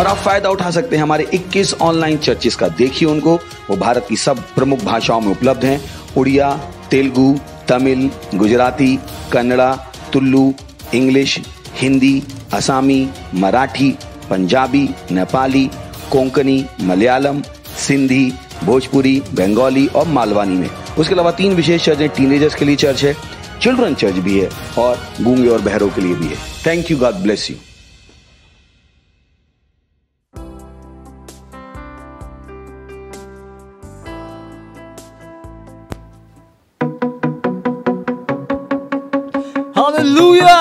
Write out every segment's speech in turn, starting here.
और आप फायदा उठा सकते हैं हमारे 21 ऑनलाइन चर्चेस का। देखिए उनको, वो भारत की सब प्रमुख भाषाओं में उपलब्ध हैं। उड़िया, तेलुगु, तमिल, गुजराती, कन्नड़ा, तुलु, इंग्लिश, हिंदी, असामी, मराठी, पंजाबी, नेपाली, कोंकणी, मलयालम, सिंधी, भोजपुरी, बंगाली और मालवानी में। उसके अलावा 3 विशेष चर्च हैं। टीनेजर्स के लिए चर्च है, चिल्ड्रन चर्च भी है और गूंगे और बहरों के लिए भी है। Thank you, god bless you. Hallelujah!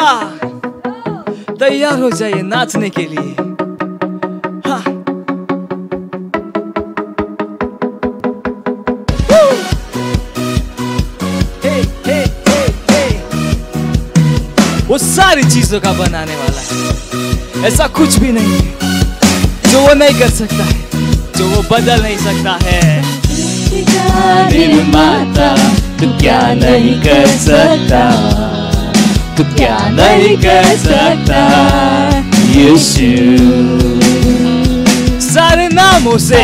तैयार हो जाइए नाचने के लिए। हाँ। हे, हे, हे, हे। वो सारी चीजों का बनाने वाला है। ऐसा कुछ भी नहीं है जो वो नहीं कर सकता है, जो वो बदल नहीं सकता है। निर्माता तू क्या नहीं कर सकता, तू क्या नहीं कर सकता यीशु। सारे नामों से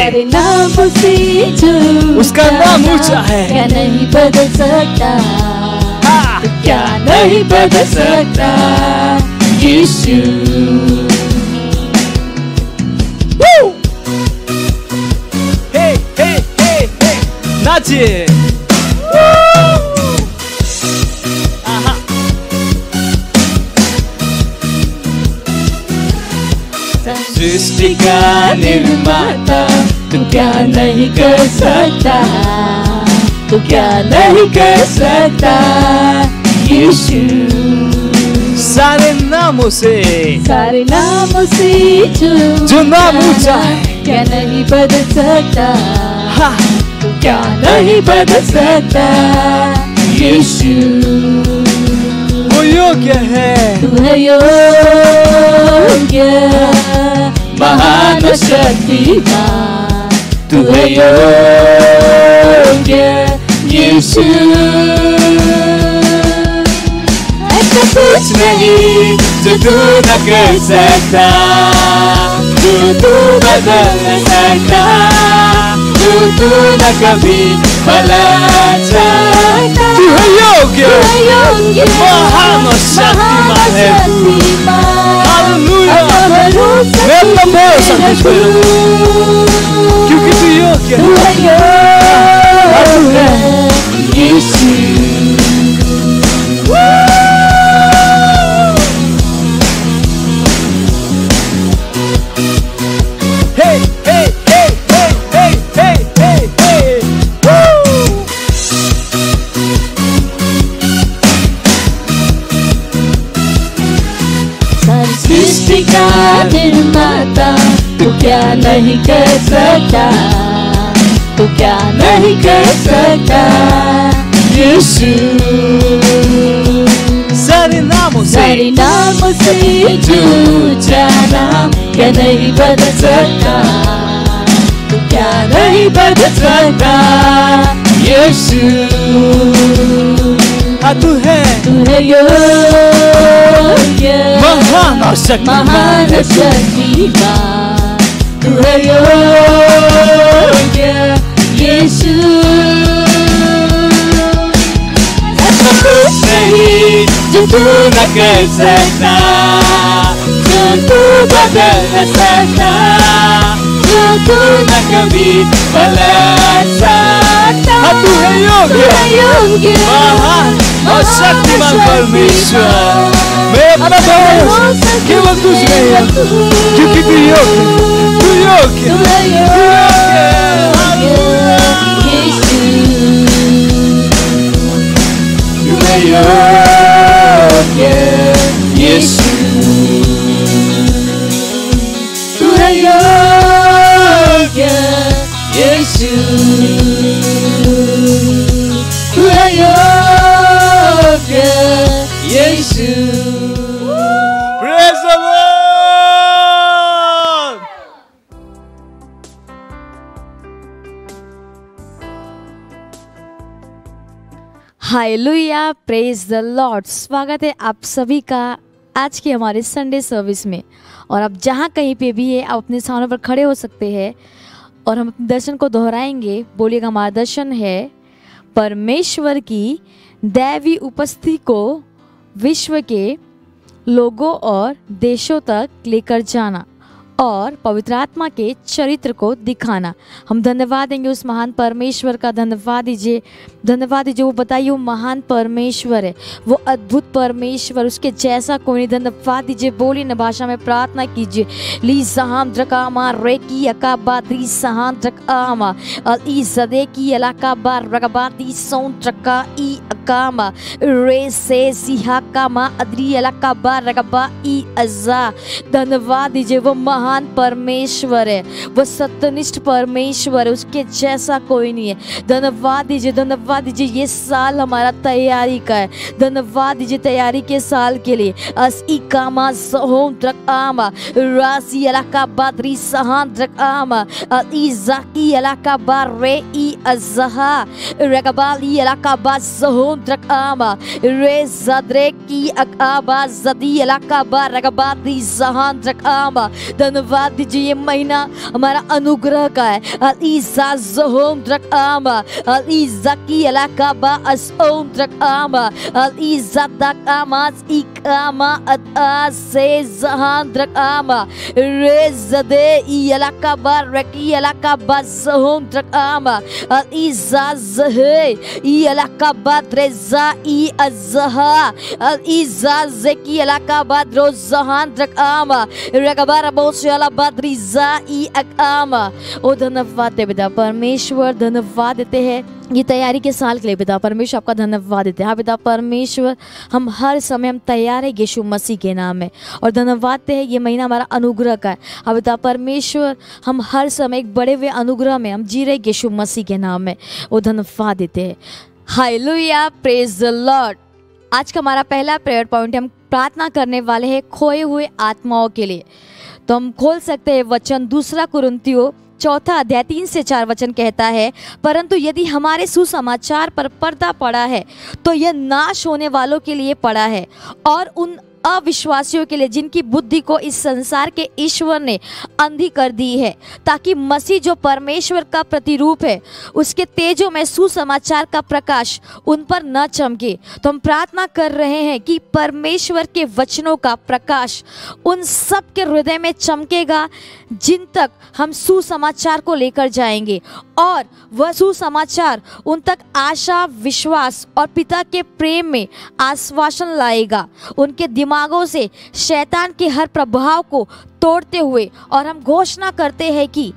जो उसका नाम ऊंचा है, क्या नहीं बदल सकता, क्या नहीं बदल सकता यीशु। हे हे हे हे, नाचिए। सृष्टि का निर्माता तू क्या नहीं कर सकता, तू क्या नहीं कर सकता यीशु। सारे नामों से जो नाम ऊंचा है, क्या नहीं बदल सकता, हाँ, तू क्या नहीं बदल सकता यीशु। वो योग्य है, तू है योग्य, महान शक्तिमान, तू है योग्य यीशु। ऐसा कुछ नहीं जो तू न कर सकता, जो तू बदल न सकता, जो तू न कभी भला सकता। तू है योग्य, महान और शक्तिमान है तू। हालेलुया! मैं अपना भरोसा तुझ पर रखूं, क्योंकि तू योग्य है यीशु। सृष्टि का निर्माता तू क्या नहीं कर सकता, तू क्या नहीं कर सकता यीशु। सारे नामों से जो जाना क्या नहीं बदल सकता, तू क्या नहीं बदल सकता यीशु। हाँ, तू है योग्य, महान और महान शक्तिमान, तू है योग्य यीशु। ऐसा कुछ नहीं जो तू न कर सकता, जो तू बदल न सकता, जो तू न कभी भला सकता। हाँ, तू है योग्य, महान और शक्तिमान परमेश्वर। मैं अपना भरोसा केवल तुझ में है, क्योंकि तू योग्य यीशु। तू है योग्य यीशु, तू है योग्य यीशु। Praise the Lord! Hallelujah, praise the Lord. स्वागत है आप सभी का आज के हमारे संडे सर्विस में। और आप जहाँ कहीं पे भी है, आप अपने स्थानों पर खड़े हो सकते हैं और हम अपने दर्शन को दोहराएंगे। बोलिएगा, हमारा दर्शन है परमेश्वर की दैवी उपस्थिति को विश्व के लोगों और देशों तक लेकर जाना और पवित्र आत्मा के चरित्र को दिखाना। हम धन्यवाद देंगे उस महान परमेश्वर का। धन्यवाद दीजिए, धन्यवाद दीजिए। वो बताइए, वो महान परमेश्वर है, वो अद्भुत परमेश्वर, उसके जैसा कोई नहीं। धन्यवाद दीजिए। बोलिए न भाषा में प्रार्थना कीजिए। ली सहाम द्रकामा रेकी अकाबादी सहान द्रकामा अल ज़दे की अलाकाबा रगबादी सौन ट्रका ई अकामा रे से सिहा कामा अदरी अलाकाबा रगबा ई अज़ा। धन्यवाद दीजिए। वो महान परमेश्वर है, वो सत्यनिष्ठ परमेश्वर है, उसके जैसा कोई नहीं है। धन्यवाद दीजिए, धन्यवाद दीजिए। ये साल हमारा तैयारी का है। धन्यवाद दीजिए तैयारी के साल के लिए। अस ई कामा सहोम द्रकामा रासी अलाका बादरी सहान द्रकामा ई जाकी अलाका बारे ई अज़हा रगबाली अलाका बा सहोम द्रकामा रे ज़दरे की अकाबा ज़दी अलाका बा रगबादी सहान द्रकामा। धन्यवाद दीजिए। ये महीना हमारा अनुग्रह का है। अलीज़ा ज़होम द्रकामा अलीज़ा की अलाका बा असओम द्रकामा अलीज़ा दकामा इकामा अता से ज़हान द्रकामा रे ज़दे ई अलाका बा रकी अलाका बा ज़होम द्रकामा अलीज़ा ज़हे ई अलाका बा द्रेज़ा ई अज़हा अलीज़ा ज़की अलाका बा द्रो ज़हान द्रकामा रगबा ओ धन्यवाद दे पिता परमेश्वर, धन्यवाद देते हैं ये तैयारी के साल के लिए। पिता परमेश्वर आपका धन्यवाद देते हैं। हाँ पिता परमेश्वर, हम हर समय हम तैयार है यीशु मसीह के नाम में, और धन्यवाद देते हैं ये महीना हमारा अनुग्रह का है। हाँ पिता परमेश्वर, हम हर समय एक बड़े हुए अनुग्रह में हम जी रहे यीशु मसीह के नाम में, वो धन्यवाद देते हैं। Hallelujah, praise the Lord. आज का हमारा पहला प्रेयर पॉइंट, हम प्रार्थना करने वाले हैं खोए हुए आत्माओं के लिए। तो हम खोल सकते हैं वचन 2 कुरिन्थियों 4 अध्याय 3 से 4 वचन कहता है, परंतु यदि हमारे सुसमाचार पर पर्दा पड़ा है तो यह नाश होने वालों के लिए पड़ा है और उन अविश्वासियों के लिए जिनकी बुद्धि को इस संसार के ईश्वर ने अंधी कर दी है, ताकि मसीह जो परमेश्वर का प्रतिरूप है उसके तेजों में सुसमाचार का प्रकाश उन पर न चमके। तो हम प्रार्थना कर रहे हैं कि परमेश्वर के वचनों का प्रकाश उन सब के हृदय में चमकेगा जिन तक हम सुसमाचार को लेकर जाएंगे, और वह सुसमाचार उन तक आशा, विश्वास और पिता के प्रेम में आश्वासन लाएगा, उनके दिमागों से शैतान के हर प्रभाव को तोड़ते हुए। और हम घोषणा करते हैं कि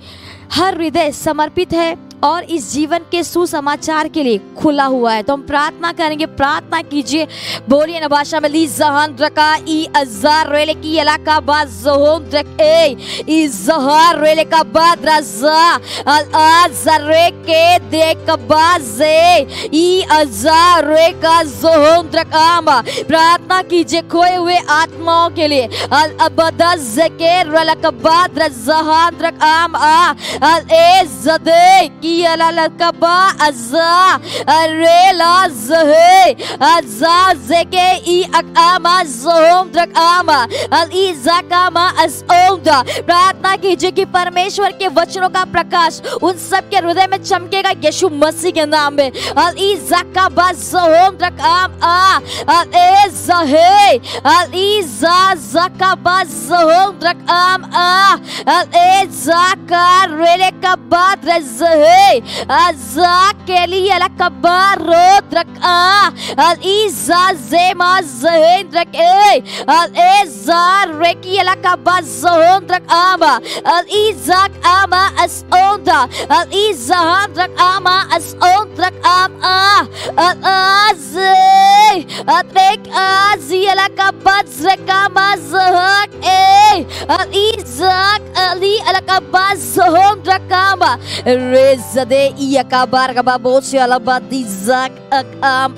हर हृदय समर्पित है और इस जीवन के सुसमाचार के लिए खुला हुआ है। तो हम प्रार्थना करेंगे, प्रार्थना कीजिए। बोलिए न भाषा में, ली जहान रका ई अज़ार रेले की इलाका बा ज़होम रके ई ज़हार रेले का बाद रज़ा अल अज़रे के दे कबाज़े ई अज़ार रे का ज़होम रकामा। प्रार्थना कीजिए खोए हुए आत्माओं के लिए। अल अबदज़ के रेले का बाद रज़हान रकाम आ अल ए ज़दे की अललकबा अज़ा रेला ज़हे अज़ा ज़के ई अकामा ज़होम द्रकामा अल ई ज़कामा अज़ओदा। प्रार्थना कीजिए कि परमेश्वर के वचनों का प्रकाश उन सब के हृदय में चमकेगा यीशु मसीह के नाम में। अल ई ज़काबा ज़होम द्रकाम आ अल ए ज़हे अल ई ज़काबा ज़होम द्रकाम आ अल ए ज़का रेले का बाद रज़हे अज़ा के लिए अलकबार रोद रखा अल इज़ा ज़ेमा ज़हेन रखे अल एज़ार रेकी अलकबा ज़होन रकामा अल इज़ाक आमा असओदा अल इज़ाहान रकामा असओद रकामा अल आज़े अत्रेक आज़ी अलकबा ज़कामा ज़हक ए अल इज़ाक Ali अलकबा ज़होन dracama rezade iakabar gababosi alabadizak akam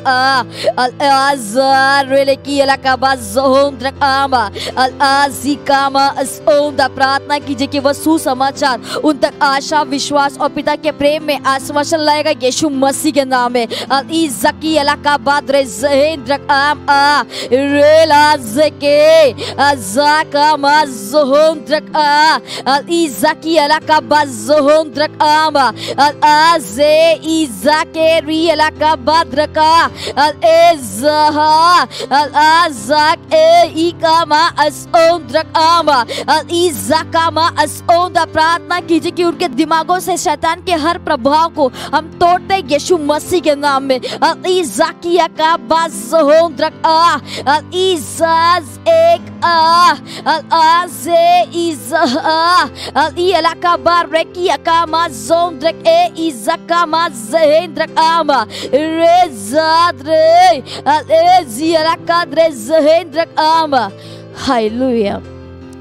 al azar releki alakabazon dracama al azikama asonda। प्रार्थना कीजिए कि वह सुसमाचार उन तक आशा, विश्वास और पिता के प्रेम में आश्वासन लाएगा यीशु मसीह के नाम में। अल इज़की अलकाबाद रेज़ेंद्र आम आ रेलाज़के अज़ाका मज़ोंद्र आ अल इज़की अलकाबाद ज़ोंद्र आम अल आज़े इज़के री अलकाबाद रका अल एज़हा अल आज़क ए इकामा असोंद्र आम अल इज़कामा असोंदा। प्रार्थना कीजिए कि उनके दिमागों से शैतान के हर प्रभाव को हम तोड़ते यीशु मसीह के नाम में। इज़ाकिया का बाज़ोंद्र आ इज़ाज़ एक आ आज़े इज़हा इला का बारेकिया का माज़ोंद्र ए इज़का माज़ेंद्र आमा रेज़ाद्रे एज़िया का द्रेज़ेंद्र आमा। हालेलुया।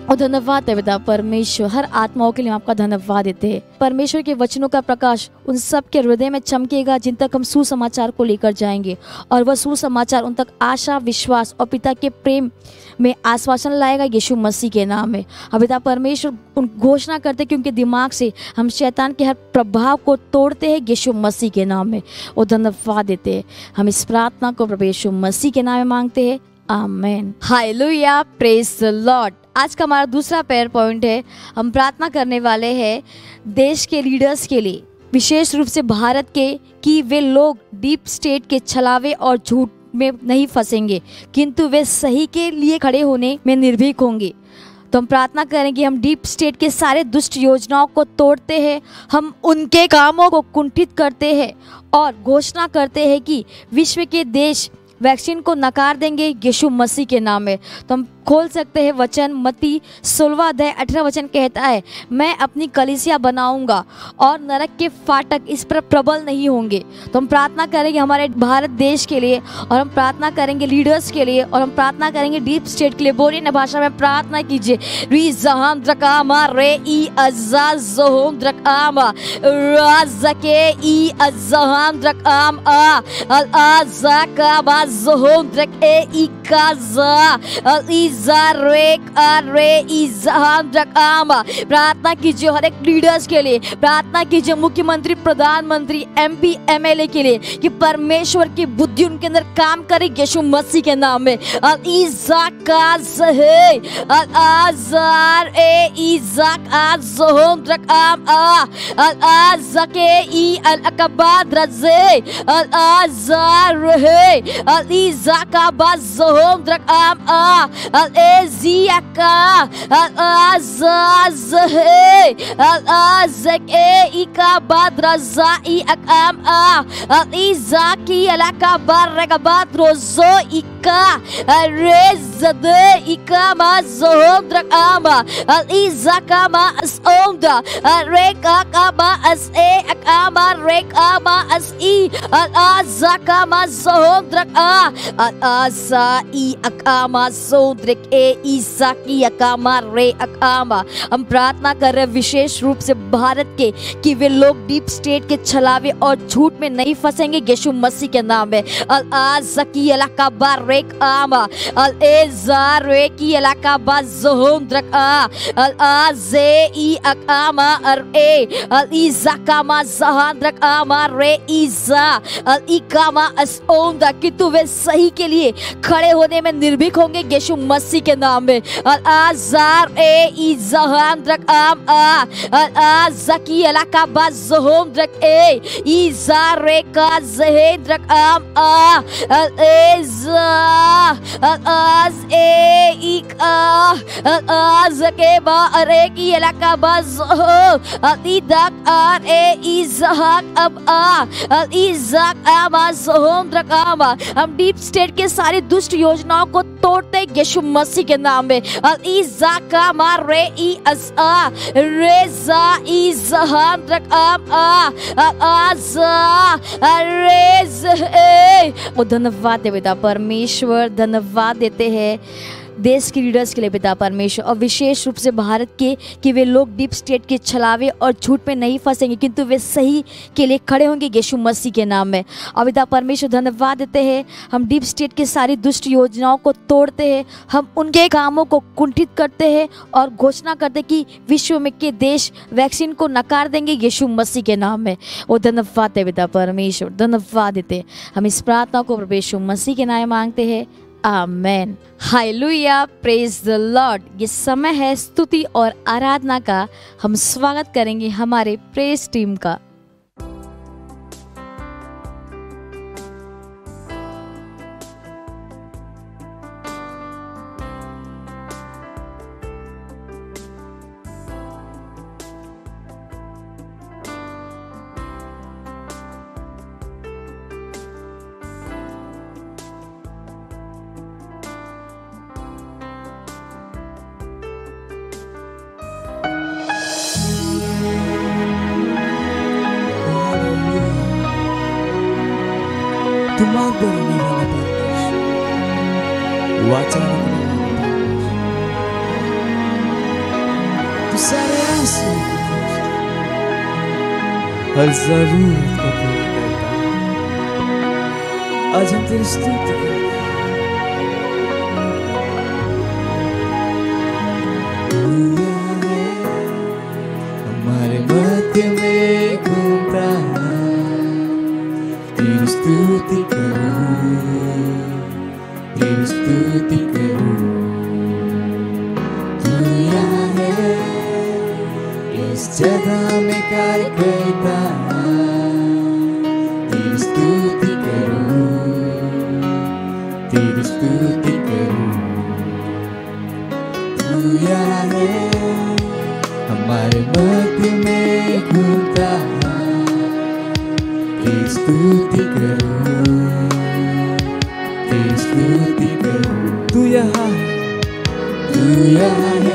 और धन्यवाद है पिता परमेश्वर, हर आत्माओं के लिए आपका धन्यवाद देते हैं। परमेश्वर के वचनों का प्रकाश उन सब के हृदय में चमकेगा जिन तक हम सुसमाचार को लेकर जाएंगे, और वह सुसमाचार उन तक आशा, विश्वास और पिता के प्रेम में आश्वासन लाएगा यीशु मसीह के नाम में। अब पिता परमेश्वर उन घोषणा करते कि उनके दिमाग से हम शैतान के हर प्रभाव को तोड़ते हैं यीशु मसीह के नाम में, और धन्यवाद देते हैं। हम इस प्रार्थना को प्रभु यीशु मसीह के नाम में मांगते हैं, आमीन। Hallelujah, praise the Lord. आज का हमारा दूसरा प्रेयर पॉइंट है, हम प्रार्थना करने वाले हैं देश के लीडर्स के लिए, विशेष रूप से भारत के, कि वे लोग डीप स्टेट के छलावे और झूठ में नहीं फंसेंगे, किंतु वे सही के लिए खड़े होने में निर्भीक होंगे। तो हम प्रार्थना करें कि हम डीप स्टेट के सारे दुष्ट योजनाओं को तोड़ते हैं, हम उनके कामों को कुंठित करते हैं और घोषणा करते हैं कि विश्व के देश वैक्सीन को नकार देंगे यीशु मसीह के नाम में। तो हम खोल सकते हैं वचन, मत्ती 16 अध्याय 18 वचन कहता है, मैं अपनी कलीसिया बनाऊंगा और नरक के फाटक इस पर प्रबल नहीं होंगे। तो हम प्रार्थना करेंगे हमारे भारत देश के लिए, और हम प्रार्थना करेंगे लीडर्स के लिए, और हम प्रार्थना करेंगे डीप स्टेट के लिए। बोलिए ना भाषा में प्रार्थना कीजिए। री जहां द्रकामा रे ई अज़ाज़ों द्रकामा राज़के ई अज़हां द्रकाम आ अल आज़ाका बाज़ों द्रक ए ई काज़ा अल प्रार्थना कीजिए हर एक लीडर्स के लिए, प्रार्थना कीजिए मुख्यमंत्री, प्रधानमंत्री, MP, MLA के लिए, कि परमेश्वर की बुद्धि उनके अंदर काम करे यीशु मसीह के नाम में। Al-Eziaka Al-Azazhe Al-Azake Ika Badrazai Akam Al-Izaki Alaka Barragabadrozo Ika Al-Rezade Ika Mazodrakama Al-Izaka Maasonda Al-Rekaka Maase Akama Rekama Asi Al-Azaka Mazodraka Al-Azai Akama सोद्रिक ए ईसा की अकामा रे अकामा। हम प्रार्थना कर रहे हैं विशेष रूप से भारत के, कि वे लोग डीप स्टेट के छलावे और झूठ में नहीं फंसेंगे यीशु मसीह के नाम में। अल आज़की इलाका बारेक आमा अल एज़ारे की इलाका बाज़ोंद्रक आ अल आज़े ई अकामा अर ए अल ईज़ाकामा ज़हांद्रक आमा रे ईज़ा अल इकामा असओंदा, कि तू वे सही के लिए खड़े होने में निर्भीक होंगे यीशु मसीह के नाम में। अल आज़ार ए इज़हांद्रक आम आ अल आज़की इलाका बाज़ोंद्रक ए इज़ारे का ज़हेंद्रक आम आ अल एज़ा अल आज़ ए इका अल आज़ के बारे की इलाका बाज़ो अल इदाक आर ए इज़हाक अब आ अल इज़ाक आमा ज़होंद्रक आमा। हम डीप स्टेट के सारी दुष्ट योजनाओं को तोड़ते यीशु मसीह के नाम में। अल इज़ाका मारे ई अज़ा रेज़ा इज़हांद्रक आम आ अल आज़ा रेज़ ए। धन्यवाद देते परमेश्वर, धन्यवाद देते हैं देश के लीडर्स के लिए पिता परमेश्वर, और विशेष रूप से भारत के, कि वे लोग डीप स्टेट के छलावे और झूठ में नहीं फंसेंगे, किंतु वे सही के लिए खड़े होंगे यीशु मसीह के नाम में। और पिता परमेश्वर धन्यवाद देते हैं, हम डीप स्टेट की सारी दुष्ट योजनाओं को तोड़ते हैं, हम उनके कामों को कुंठित करते हैं और घोषणा करते हैं कि विश्व में के देश वैक्सीन को नकार देंगे यीशु मसीह के नाम में। वो धन्यवाद है पिता परमेश्वर, धन्यवाद देते हैं। हम इस प्रार्थना को प्रभु यीशु मसीह के नाम में मांगते हैं, amen. Hallelujah, praise the Lord. ये समय है स्तुति और आराधना का। हम स्वागत करेंगे हमारे प्रेज टीम का। तुमाग बनने वाला परमेश्वर, वाचा रखने वाला परमेश्वर, तू सारे आंसू हर जरूरत को पूरा करता है। आज हम तेरी स्तुति करते हैं, हमारे मध्य में घूमता है, तेरी स्तुति करूं, तेरी स्तुति करूं। तू यहाँ है, इस जगह में कार्य करता है, तेरी स्तुति करूं, तेरी स्तुति करूं। तू यहाँ है, हमारे मध्य में घूमता है, तेरी स्तुति करूं, तेरी स्तुति करूं। तू यहाँ है,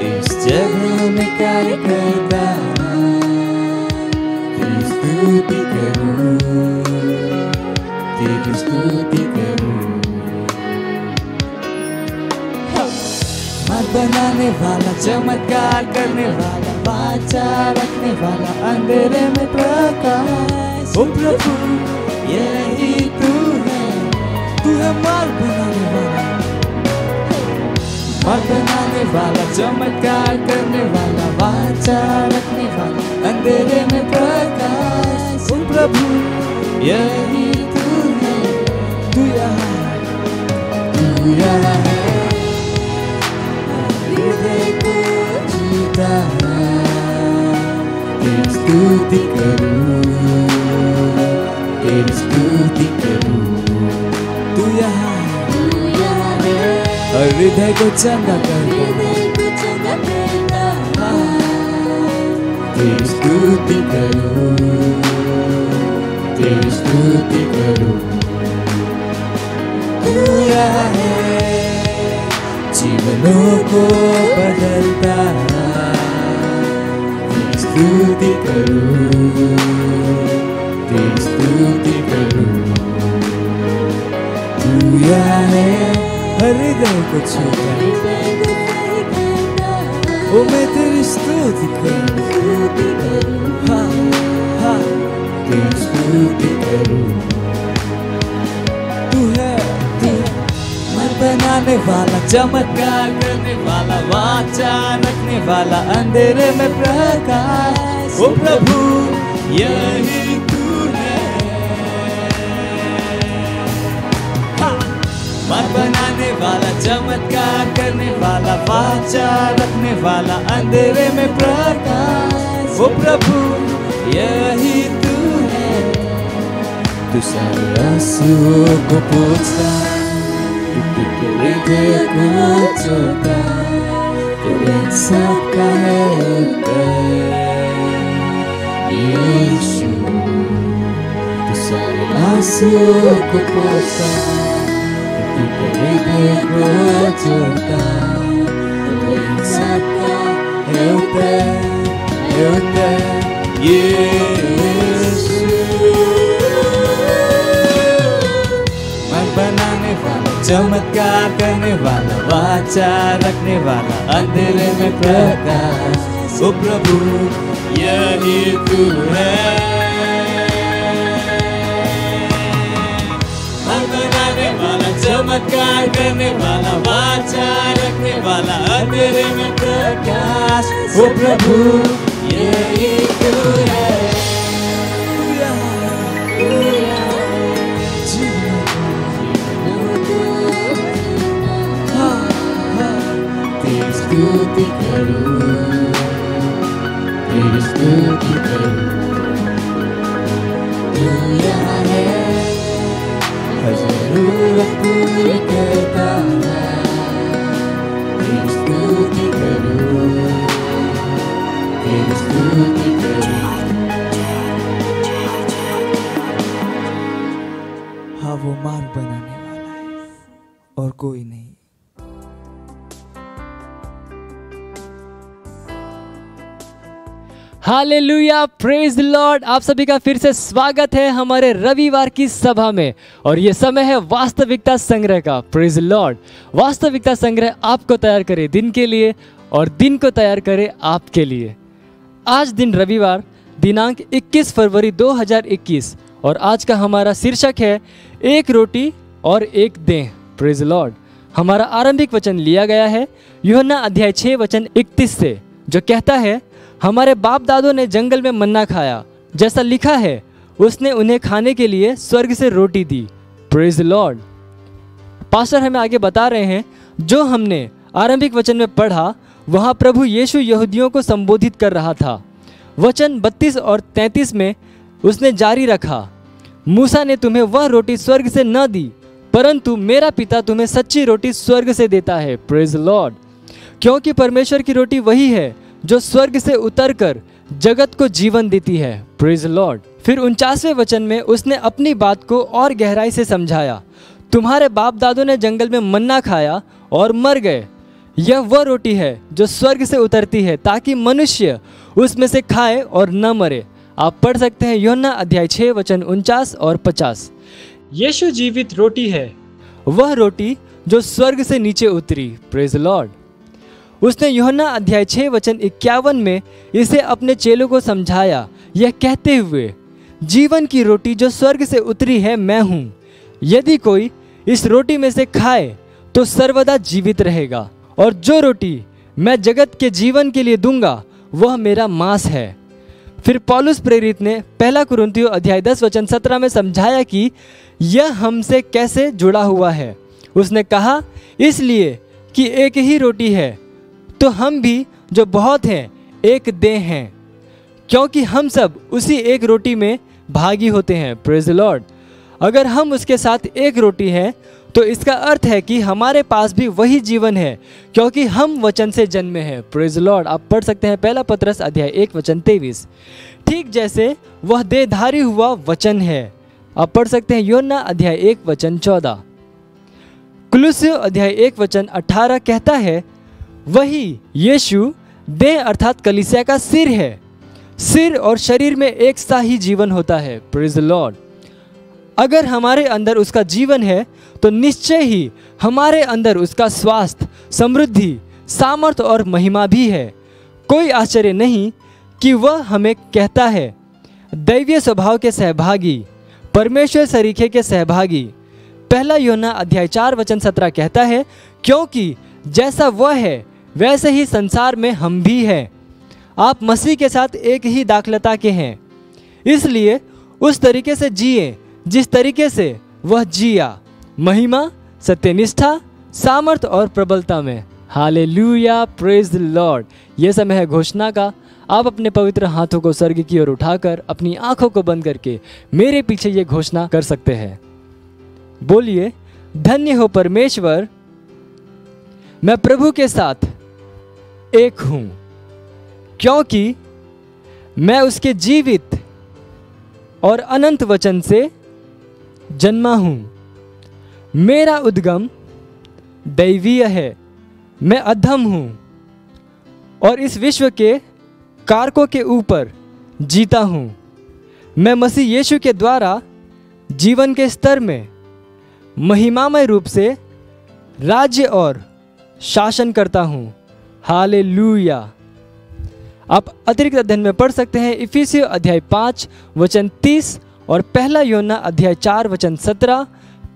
इस जगह में कार्य करता है, तेरी स्तुति करूं, तेरी स्तुति करूं। मत बनाने वाला, चमत्कार करने वाला, वाचा रखने वाला, अंधेरे में प्रकाश। ओ प्रभु यही तू है मार्ग बनाने वाला, मार्ग बनाने वाला, चमत्कार करने वाला, वाचा रखने वाला, अंधेरे में प्रकाश। ओ प्रभु यही तू यहाँ है, हृदय को जीता है, तेरी स्तुति करूं, तेरी स्तुति करूं। तू यहाँ है, हृदय को चंगा करता, तेरी स्तुति करूं, तेरी स्तुति करूं। तू यहाँ है, जीवनों को बदलता है, तेरी स्तुति करूं, तेरी स्तुति करूं। तू यहाँ है, हृदय को छूता है, ओ मैं तेरी स्तुति करूं, हाँ हाँ तेरी स्तुति करूं। तू है मन बनाने वाला, चमत्कार करने वाला, वाचा रखने वाला, अंधेरे में प्रकाश। ओ प्रभु यही तू है, मन बनाने वाला, चमत्कार करने वाला, वाचा रखने वाला, अंधेरे में प्रकाश। ओ प्रभु यही तू है, तू सारे आंसुओं को पोंछता, हृदय को छोड़ता, तू सबका है यीशु। तू सारे आंसुओं को पोंछता, हृदय को छोड़ता, तू सबका है यीशु। मन बनाने वाला, चमत्कार करने वाला, वाचा रखने वाला, अंधेरे में प्रकाश। ओ प्रभु यही तू है, हम बनाने वाला, चमत्कार करने वाला, वाचा रखने वाला, अंधेरे में प्रकाश। ओ प्रभु यही तू है। स्तुति करूं, तेरी स्तुति करूं, तू यहाँ है, हर जरूरत पूरी करता है। तेरी स्तुति करूं, तेरी स्तुति करूं। हाँ, वो मार्ग बनाने वाला है और कोई नहीं। Hallelujah, praise the Lord. आप सभी का फिर से स्वागत है हमारे रविवार की सभा में, और ये समय है वास्तविकता संग्रह का। Praise the Lord. वास्तविकता संग्रह आपको तैयार करे दिन के लिए और दिन को तैयार करे आपके लिए। आज दिन रविवार दिनांक 21 फरवरी 2021, और आज का हमारा शीर्षक है एक रोटी और एक देह। Praise the Lord. हमारा आरंभिक वचन लिया गया है यूहन्ना अध्याय 6 वचन 31 से, जो कहता है, हमारे बाप दादों ने जंगल में मन्ना खाया, जैसा लिखा है उसने उन्हें खाने के लिए स्वर्ग से रोटी दी। Praise the Lord. पास्टर हमें आगे बता रहे हैं, जो हमने आरंभिक वचन में पढ़ा वहाँ प्रभु यीशु यहूदियों को संबोधित कर रहा था। वचन 32 और 33 में उसने जारी रखा, मूसा ने तुम्हें वह रोटी स्वर्ग से न दी, परंतु मेरा पिता तुम्हें सच्ची रोटी स्वर्ग से देता है। Praise the Lord. क्योंकि परमेश्वर की रोटी वही है जो स्वर्ग से उतरकर जगत को जीवन देती है। Praise the Lord. फिर 49वें वचन में उसने अपनी बात को और गहराई से समझाया, तुम्हारे बाप दादों ने जंगल में मन्ना खाया और मर गए। यह वह रोटी है जो स्वर्ग से उतरती है, ताकि मनुष्य उसमें से खाए और न मरे। आप पढ़ सकते हैं यूहन्ना अध्याय 6 वचन 49 और 50। यीशु जीवित रोटी है, वह रोटी जो स्वर्ग से नीचे उतरी। Praise the Lord. उसने यूहन्ना अध्याय 6 वचन 51 में इसे अपने चेलों को समझाया, यह कहते हुए, जीवन की रोटी जो स्वर्ग से उतरी है मैं हूँ। यदि कोई इस रोटी में से खाए तो सर्वदा जीवित रहेगा, और जो रोटी मैं जगत के जीवन के लिए दूंगा वह मेरा मांस है। फिर पौलुस प्रेरित ने 1 कुरिन्थियों अध्याय 10 वचन 17 में समझाया कि यह हमसे कैसे जुड़ा हुआ है। उसने कहा, इसलिए कि एक ही रोटी है तो हम भी जो बहुत हैं एक देह हैं, क्योंकि हम सब उसी एक रोटी में भागी होते हैं। Praise the Lord. अगर हम उसके साथ एक रोटी हैं तो इसका अर्थ है कि हमारे पास भी वही जीवन है, क्योंकि हम वचन से जन्मे हैं। Praise the Lord. आप पढ़ सकते हैं 1 पतरस अध्याय 1 वचन 23। ठीक जैसे वह देहधारी हुआ वचन है। आप पढ़ सकते हैं यूहन्ना अध्याय 1 वचन 14। कुलुस्सियों अध्याय 1 वचन 18 कहता है, वही यीशु देह अर्थात कलीसिया का सिर है। सिर और शरीर में एक सा ही जीवन होता है। Praise the Lord. अगर हमारे अंदर उसका जीवन है तो निश्चय ही हमारे अंदर उसका स्वास्थ्य, समृद्धि, सामर्थ्य और महिमा भी है। कोई आश्चर्य नहीं कि वह हमें कहता है, दैवीय स्वभाव के सहभागी, परमेश्वर सरीखे के सहभागी। 1 यूहन्ना अध्याय 4 वचन 17 कहता है, क्योंकि जैसा वह है वैसे ही संसार में हम भी हैं। आप मसीह के साथ एक ही दाखलता के हैं, इसलिए उस तरीके से जिए जिस तरीके से वह जिया, महिमा, सत्यनिष्ठा, सामर्थ और प्रबलता में। Hallelujah, praise the Lord. यह समय है घोषणा का। आप अपने पवित्र हाथों को स्वर्ग की ओर उठाकर अपनी आंखों को बंद करके मेरे पीछे ये घोषणा कर सकते हैं। बोलिए, धन्य हो परमेश्वर, मैं प्रभु के साथ एक हूं, क्योंकि मैं उसके जीवित और अनंत वचन से जन्मा हूं। मेरा उद्गम दैवीय है। मैं अधम हूं और इस विश्व के कारकों के ऊपर जीता हूं। मैं मसीह यीशु के द्वारा जीवन के स्तर में महिमामय रूप से राज्य और शासन करता हूँ। हालेलुया। आप अतिरिक्त अध्ययन में पढ़ सकते हैं इफिसियों अध्याय 5 वचन 30 और पहला यूहन्ना अध्याय 4 वचन 17,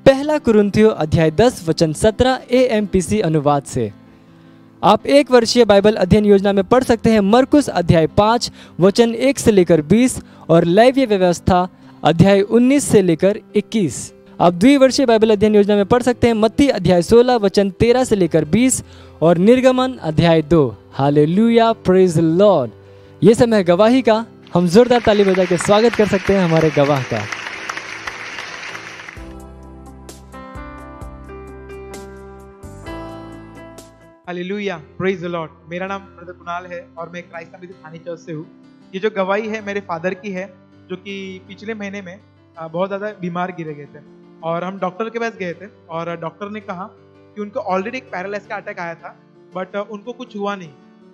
पहला कुरिन्थियों अध्याय 10 वचन 17 AMPC अनुवाद से। आप एक वर्षीय बाइबल अध्ययन योजना में पढ़ सकते हैं मरकुस अध्याय 5 वचन 1 से लेकर 20 और लेवीय व्यवस्था अध्याय 19 से लेकर 21। आप द्विवर्षीय बाइबल अध्ययन योजना में पढ़ सकते हैं मत्ती अध्याय 16 वचन 13 से लेकर 20 और निर्गमन अध्याय 2। Hallelujah, praise the Lord. ये समय गवाही का, हम जोरदार ताली बजा के स्वागत कर सकते हैं हमारे गवाह का। Hallelujah, praise the Lord. मेरा नाम ब्रदर कुणाल है और मैं क्राइस्ट अमित थानी चर्च से हूँ। ये जो गवाही है मेरे फादर की है, जो कि पिछले महीने में बहुत ज़्यादा बीमार गिरे गए थे और हम डॉक्टर के पास गए थे और डॉक्टर ने कहा कि उनको ऑलरेडी एक पैरालाइज का अटैक आया था, बट उनको कुछ हुआ नहीं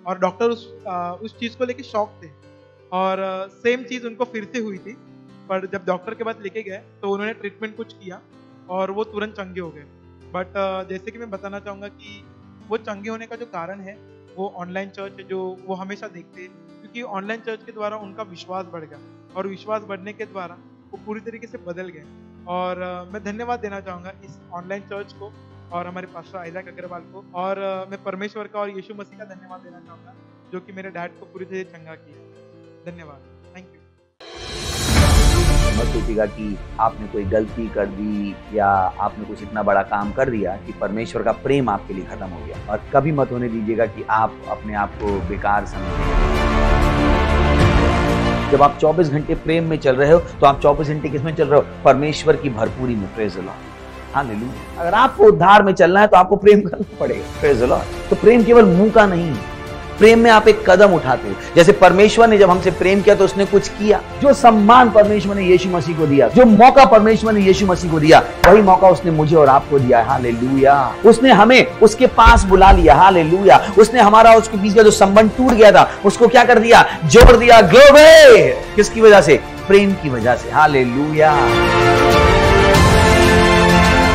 और डॉक्टर उस चीज़ को लेके शॉक थे और सेम चीज़ उनको फिर से हुई थी। पर जब डॉक्टर के पास लेके गए तो उन्होंने ट्रीटमेंट कुछ किया और वो तुरंत चंगे हो गए। बट जैसे कि मैं बताना चाहूँगा कि वो चंगे होने का जो कारण है वो ऑनलाइन चर्च है, जो वो हमेशा देखते हैं, क्योंकि ऑनलाइन चर्च के द्वारा उनका विश्वास बढ़ गया और विश्वास बढ़ने के द्वारा वो पूरी तरीके से बदल गए। और मैं धन्यवाद देना चाहूँगा इस ऑनलाइन चर्च को और हमारे पास्टर आइजैक अग्रवाल को, और मैं परमेश्वर का और यीशु मसीह का धन्यवाद देना चाहूँगा जो कि मेरे डैड को पूरी तरह चंगा किया। धन्यवाद, थैंक यू। मत सोचिएगा कि आपने कोई गलती कर दी या आपने कुछ इतना बड़ा काम कर दिया कि परमेश्वर का प्रेम आपके लिए खत्म हो गया, और कभी मत होने दीजिएगा कि आप अपने आप को बेकार समझें। जब आप 24 घंटे प्रेम में चल रहे हो तो आप 24 घंटे किसमें चल रहे हो? परमेश्वर की भरपूरी में। Praise the Lord, hallelujah. अगर आपको उद्धार में चलना है तो आपको प्रेम करना पड़ेगा। Praise the Lord. तो प्रेम केवल मुंह का नहीं है, प्रेम में आप एक कदम उठाते हो। जैसे परमेश्वर ने जब हमसे प्रेम किया तो उसने कुछ किया। जो सम्मान परमेश्वर ने यीशु मसीह को दिया, जो मौका परमेश्वर ने यीशु मसीह को दिया, वही मौका उसने मुझे और आपको दिया है। हालेलुया। उसने हमें उसके पास बुला लिया। हालेलुया। उसने हमारा उसके बीच का जो संबंध टूट गया था उसको क्या कर दिया? जोड़ दिया। ग्लोरी। किसकी वजह से? प्रेम की वजह से। हालेलुया।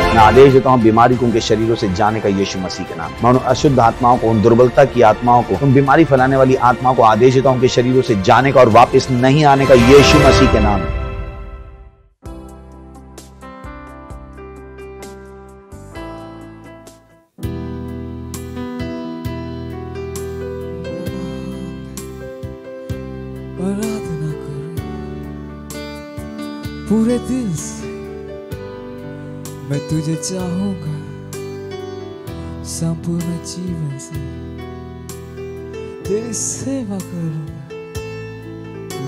मैं आदेश देता हूं बीमारी को उनके शरीरों से जाने का यीशु मसीह के नाम। मैं उन अशुद्ध आत्माओं को, उन दुर्बलता की आत्माओं को, उन बीमारी फैलाने वाली आत्माओं को आदेश देता हूं उनके शरीरों से जाने का और वापस नहीं आने का यीशु मसीह के नाम। आराधना करो पूरे दिल से। मैं तुझे चाहूंगा संपूर्ण जीवन से, तेरी सेवा करूंगा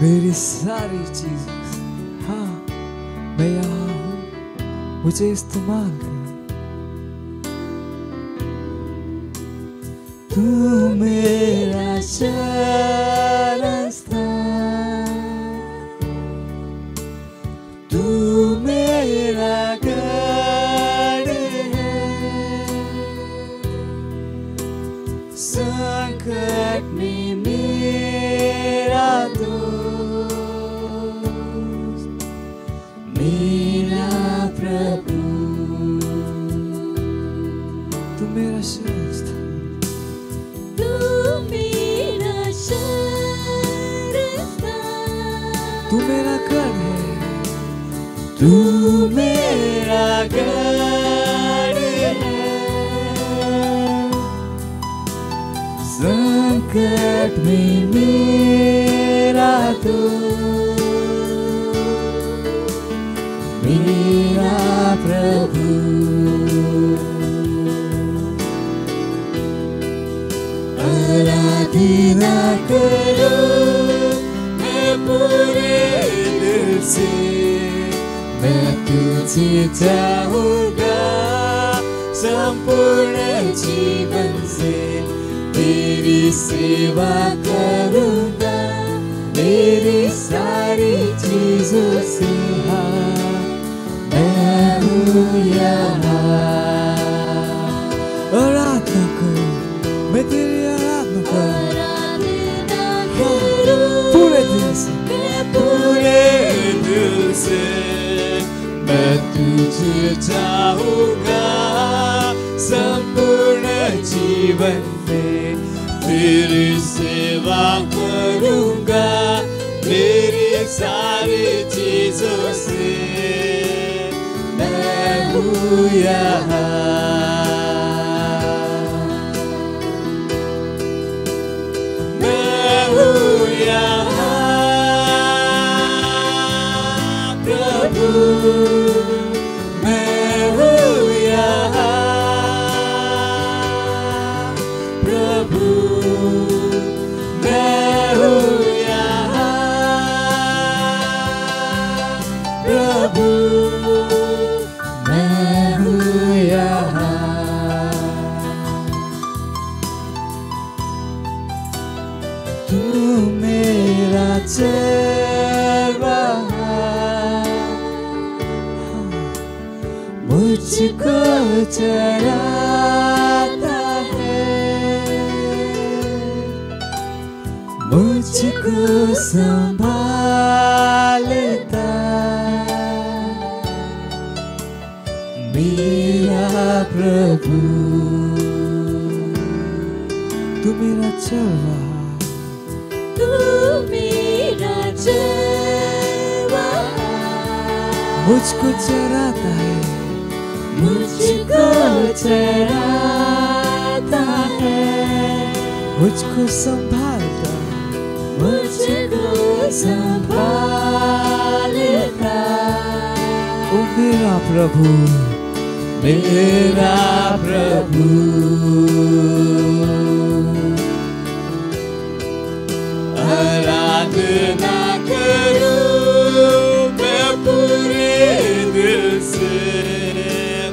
मेरी सारी चीजों से। हाँ, मैं यहाँ हूँ, मुझे इस्तेमाल कर। तू मेरा शरण स्थान, तू मेरा संकट में मेरा दोस्त, मेरा प्रभु। तू मेरा शरण स्थान, तू मेरा शरण स्थान, तू मेरा गढ़ है, तू मेरा गढ़ है। संकट में मेरा दोस्त, मेरा प्रभु। आराधना करो मैं पूरे दिल से, मैं तुझे चाहूंगा संपूर्ण जीवन से। तेरी सेवा करूंगा मेरी सारी चीजों से। हाँ, मैं हूँ यहाँ। आराधना करो, मैं तेरी आराधना करूं पूरे दिल से, पूरे दिल से। मैं तुझे चाहूंगा जीवन में तेरी सेवा करूंगा मेरी सारी चीजों से मैं हूँ यहाँ मैं हूँ यहाँ प्रभु मैं हूँ यहाँ प्रभु मैं हूँ यहाँ प्रभु मैं हूँ यहाँ तू मेरा चरवाहा मुझको चराता है मुझको संभालता मेरा प्रभु तू मेरा चरवाहा तू मेरा चरवाहा मुझको चराता है मुझको चराता है मुझको संभालता मुझको संभालता ओ मेरा प्रभु मेरा प्रभु आराधना करूं मैं पूरे दिल से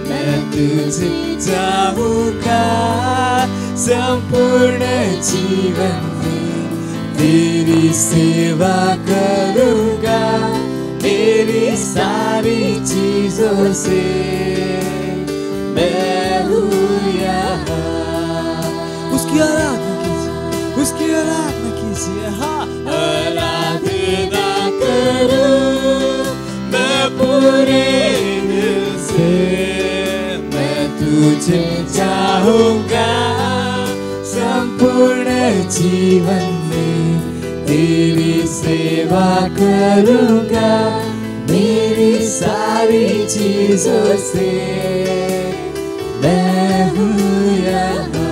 मैं तुझे चाहूंगा संपूर्ण जीवन में तेरी सेवा करूंगा मेरी सारी चीजों से मैं हूँ यहाँ उसकी आराधना कीजिए हाँ आराधना करूं मैं पूरे दिल से मैं तुझे चाहूंगा संपूर्ण जीवन में तेरी सेवा करूंगा मेरी सारी चीजों से मैं हूँ यहाँ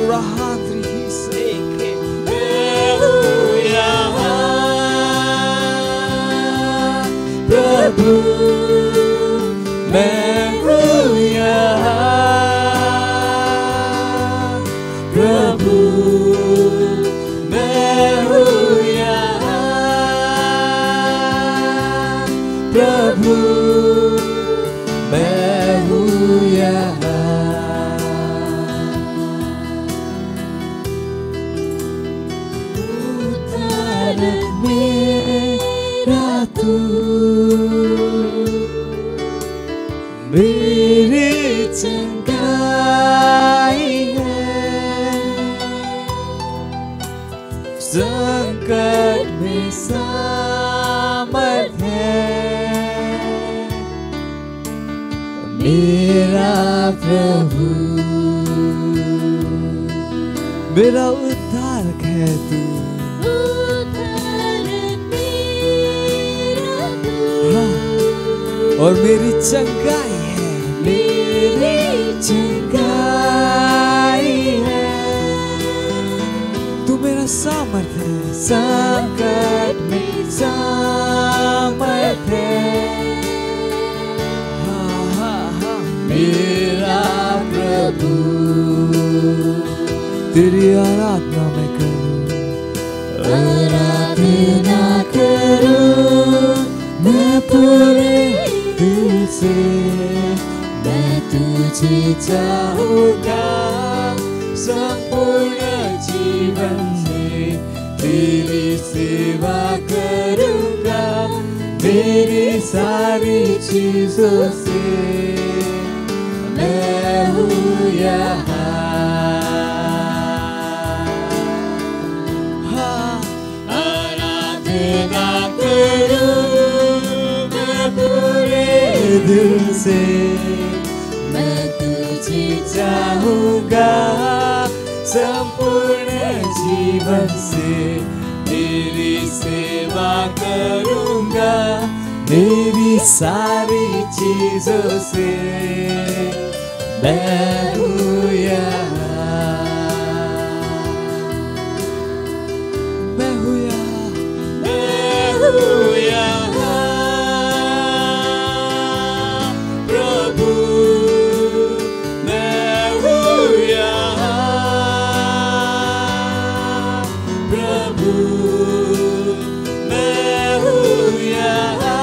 Rahadri Hiseke मैं हूँ यहाँ प्रभु मैं हूँ यहाँ प्रभु मैं हूँ यहाँ प्रभु मैं हूँ यहाँ मेरा तू मेरी चंगाई है संकट में सामर्थ है मेरा प्रभु मेरा उद्धारक है तू और मेरी चंगाई है मेरी चंगाई है तू मेरा सामर्थ है संकट में सामर्थ है हाँ हाँ हाँ मेरा प्रभु तेरी आराधना मैं करूं आराधना करूं मैं पूरे दिल से मैं तुझे चाहूंगा संपूर्ण जीवन में तेरी सेवा करूंगा मेरी सारी चीजों से मैं हूँ यहाँ आराधना करूं मैं पूरे दिल से मैं तुझे चाहूंगा संपूर्ण जीवन से, तेरी सेवा करूंगा मेरी सारी चीजों से। मैं हूँ यहाँ, मैं हूँ यहाँ, मैं हूँ यहाँ प्रभु, मैं हूँ यहाँ प्रभु, मैं हूँ यहाँ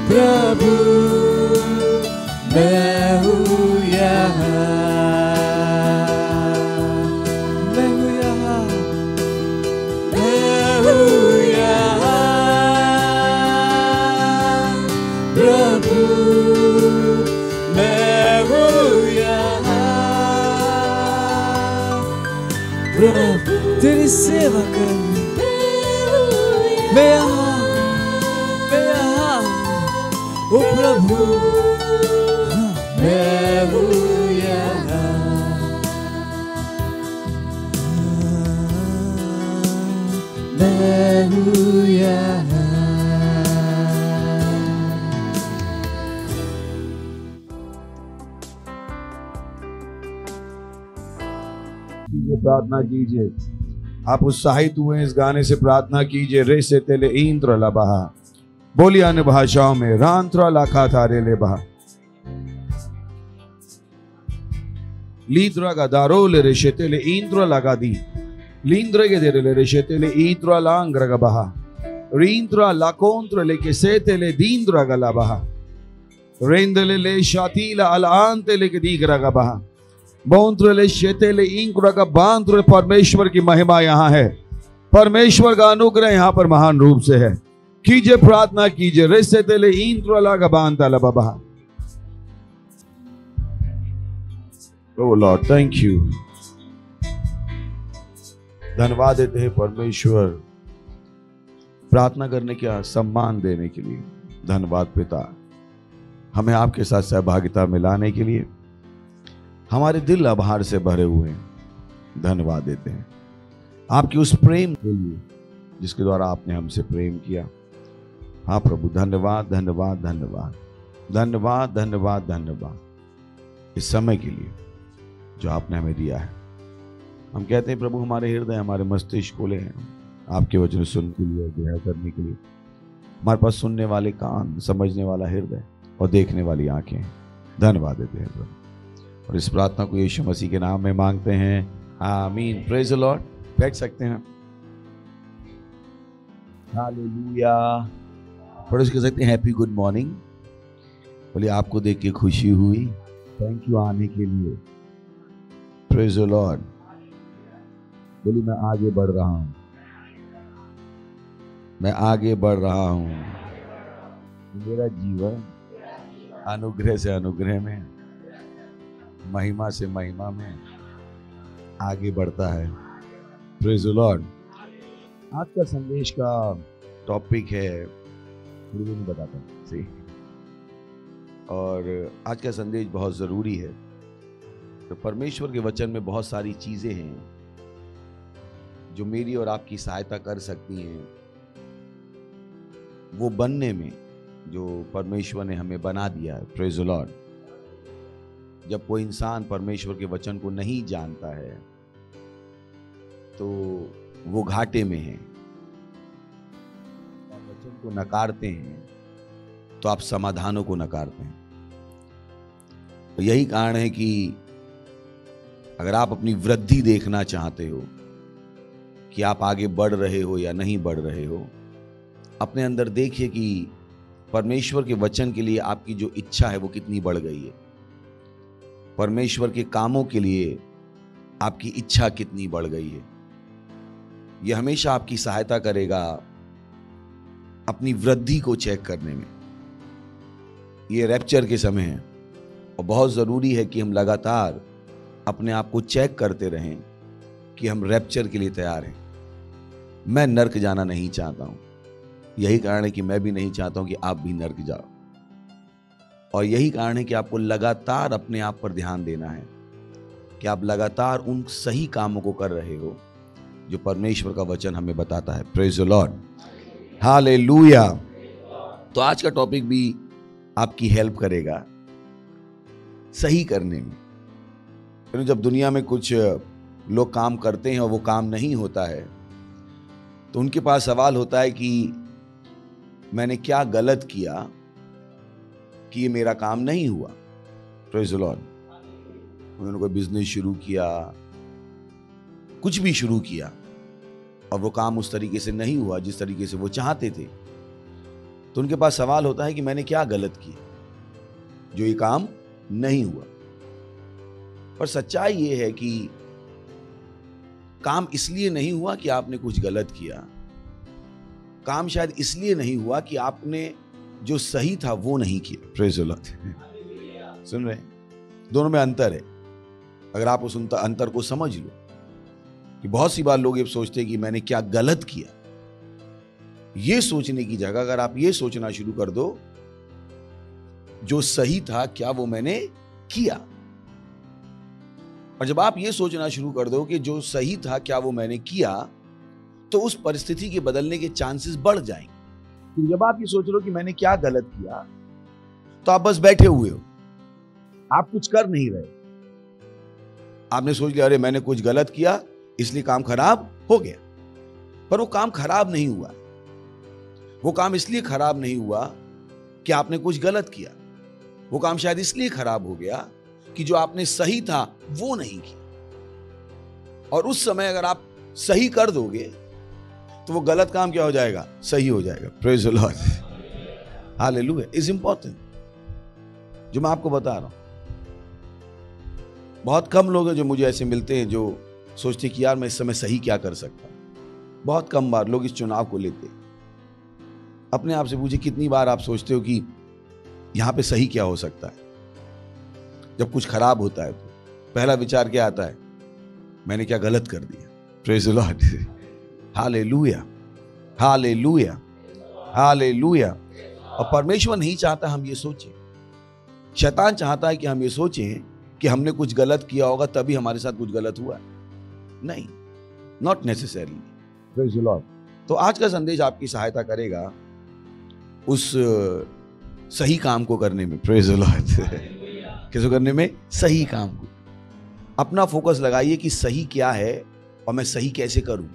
प्रभु, मैं हूँ यहाँ, मैं हूँ यहाँ, मैं हूँ यहाँ प्रभु, मैं हूँ यहाँ प्रभु, तेरी सेवा करने मैं यहाँ, मैं यहाँ ओ प्रभु, मैं हूँ यहाँ, मैं हूँ यहाँ। प्रार्थना कीजिए। आप उत्साहित हुए इस गाने से, प्रार्थना कीजिए। रे से तेले इंद्र लबहा, बोलिए अन्य भाषाओं में, रांत्र लाखा थारे ले बहा, लीद्रा का दारोल रेशेतेले इंद्र लगा दी, लींद्र के देरे रेशेतेले इंद्र लांग्र का बहा, रींद्र लाकोंत्र लेके सेतेले दींद्र गला बहा, रेंदले ले शातीला अलांते लेके दीगरा का बहा, बौंत्रले शेतेले इंद्र का बांत्र। परमेश्वर की महिमा यहाँ है, परमेश्वर का अनुग्रह यहाँ पर महान रूप से है। कीजिए, प्रार्थना कीजिए। रेसेतेले इंद्र लगा बांता लबा बहा। Oh Lord, thank you. धन्यवाद देते हैं परमेश्वर, प्रार्थना करने का सम्मान देने के लिए। धन्यवाद पिता, हमें आपके साथ सहभागिता मिलाने के लिए। हमारे दिल आभार से भरे हुए हैं। धन्यवाद देते हैं आपके उस प्रेम के लिए जिसके द्वारा आपने हमसे प्रेम किया। हाँ प्रभु, धन्यवाद धन्यवाद धन्यवाद धन्यवाद धन्यवाद धन्यवाद इस समय के लिए जो आपने हमें दिया है। हम कहते हैं प्रभु, हमारे हृदय, हमारे मस्तिष्क खोले हैं आपके वचन सुनने के लिए, ग्रहण करने के लिए। हमारे पास सुनने वाले कान, समझने वाला हृदय और देखने वाली आंखें। धन्यवाद देते हैं प्रभु, और इस प्रार्थना को यीशु मसीह के नाम में मांगते हैं, आमीन। Praise the Lord. बैठ सकते हैं। हालेलुया। पड़ोस कह सकते हैं हैप्पी गुड मॉर्निंग। बोलिए, आपको देख के खुशी हुई, थैंक यू आने के लिए। Praise the Lord. बोलिए, मैं आगे बढ़ रहा हूं, मैं आगे बढ़ रहा हूं। मेरा जीवन अनुग्रह से अनुग्रह में, महिमा से महिमा में आगे बढ़ता है। Praise the Lord. आज का संदेश का टॉपिक है, मुझे नहीं बताता सही, और आज का संदेश बहुत ज़रूरी है। तो परमेश्वर के वचन में बहुत सारी चीज़ें हैं जो मेरी और आपकी सहायता कर सकती हैं वो बनने में जो परमेश्वर ने हमें बना दिया है। Praise the Lord. जब कोई इंसान परमेश्वर के वचन को नहीं जानता है तो वो घाटे में है। आप वचन को नकारते हैं तो आप समाधानों को नकारते हैं। तो यही कारण है कि अगर आप अपनी वृद्धि देखना चाहते हो कि आप आगे बढ़ रहे हो या नहीं बढ़ रहे हो, अपने अंदर देखिए कि परमेश्वर के वचन के लिए आपकी जो इच्छा है वो कितनी बढ़ गई है। परमेश्वर के कामों के लिए आपकी इच्छा कितनी बढ़ गई है। यह हमेशा आपकी सहायता करेगा अपनी वृद्धि को चेक करने में। ये रैप्चर के समय है और बहुत ज़रूरी है कि हम लगातार अपने आप को चेक करते रहें कि हम रैप्चर के लिए तैयार हैं। मैं नर्क जाना नहीं चाहता हूं। यही कारण है कि मैं भी नहीं चाहता हूं कि आप भी नर्क जाओ। और यही कारण है कि आपको लगातार अपने आप पर ध्यान देना है कि आप लगातार उन सही कामों को कर रहे हो जो परमेश्वर का वचन हमें बताता है। Praise the Lord, hallelujah. तो आज का टॉपिक भी आपकी हेल्प करेगा सही करने में। क्योंकि जब दुनिया में कुछ लोग काम करते हैं और वो काम नहीं होता है तो उनके पास सवाल होता है कि मैंने क्या गलत किया कि ये मेरा काम नहीं हुआ। Praise the Lord. उन्होंने कोई बिजनेस शुरू किया, कुछ भी शुरू किया और वो काम उस तरीके से नहीं हुआ जिस तरीके से वो चाहते थे, तो उनके पास सवाल होता है कि मैंने क्या गलत किया जो ये काम नहीं हुआ। पर सच्चाई ये है कि काम इसलिए नहीं हुआ कि आपने कुछ गलत किया, काम शायद इसलिए नहीं हुआ कि आपने जो सही था वो नहीं किया। Praise the Lord. सुन रहे हैं? दोनों में अंतर है। अगर आप उस अंतर को समझ लो कि बहुत सी बार लोग ये सोचते हैं कि मैंने क्या गलत किया, ये सोचने की जगह अगर आप ये सोचना शुरू कर दो जो सही था क्या वो मैंने किया, और जब आप ये सोचना शुरू कर दो कि जो सही था क्या वो मैंने किया, तो उस परिस्थिति के बदलने के चांसेस बढ़ जाएंगे। तो जब आप ये सोच लो कि मैंने क्या गलत किया, तो आप बस बैठे हुए हो, आप कुछ कर नहीं रहे। आपने सोच लिया अरे मैंने कुछ गलत किया इसलिए काम खराब हो गया, पर वो काम खराब नहीं हुआ। वो काम इसलिए खराब नहीं हुआ कि आपने कुछ गलत किया, वो काम शायद इसलिए खराब हो गया कि जो आपने सही था वो नहीं किया। और उस समय अगर आप सही कर दोगे तो वो गलत काम क्या हो जाएगा? सही हो जाएगा। Praise the Lord, hallelujah. Is important जो मैं आपको बता रहा हूं। बहुत कम लोग हैं जो मुझे ऐसे मिलते हैं जो सोचते हैं कि यार मैं इस समय सही क्या कर सकता हूं। बहुत कम बार लोग इस चुनाव को लेते हैं। अपने आप से पूछिए कितनी बार आप सोचते हो कि यहां पे सही क्या हो सकता है। जब कुछ खराब होता है तो पहला विचार क्या आता है? मैंने क्या गलत कर दिया। Praise the Lord, hallelujah, hallelujah, hallelujah. और परमेश्वर नहीं चाहता हम ये सोचें। शैतान चाहता है कि हम ये सोचें कि हमने कुछ गलत किया होगा तभी हमारे साथ कुछ गलत हुआ। नहीं, not necessarily. Praise the Lord. तो आज का संदेश आपकी सहायता करेगा उस सही काम को करने में। Praise the Lord. किसको करने में? सही काम को। अपना फोकस लगाइए कि सही क्या है और मैं सही कैसे करूं।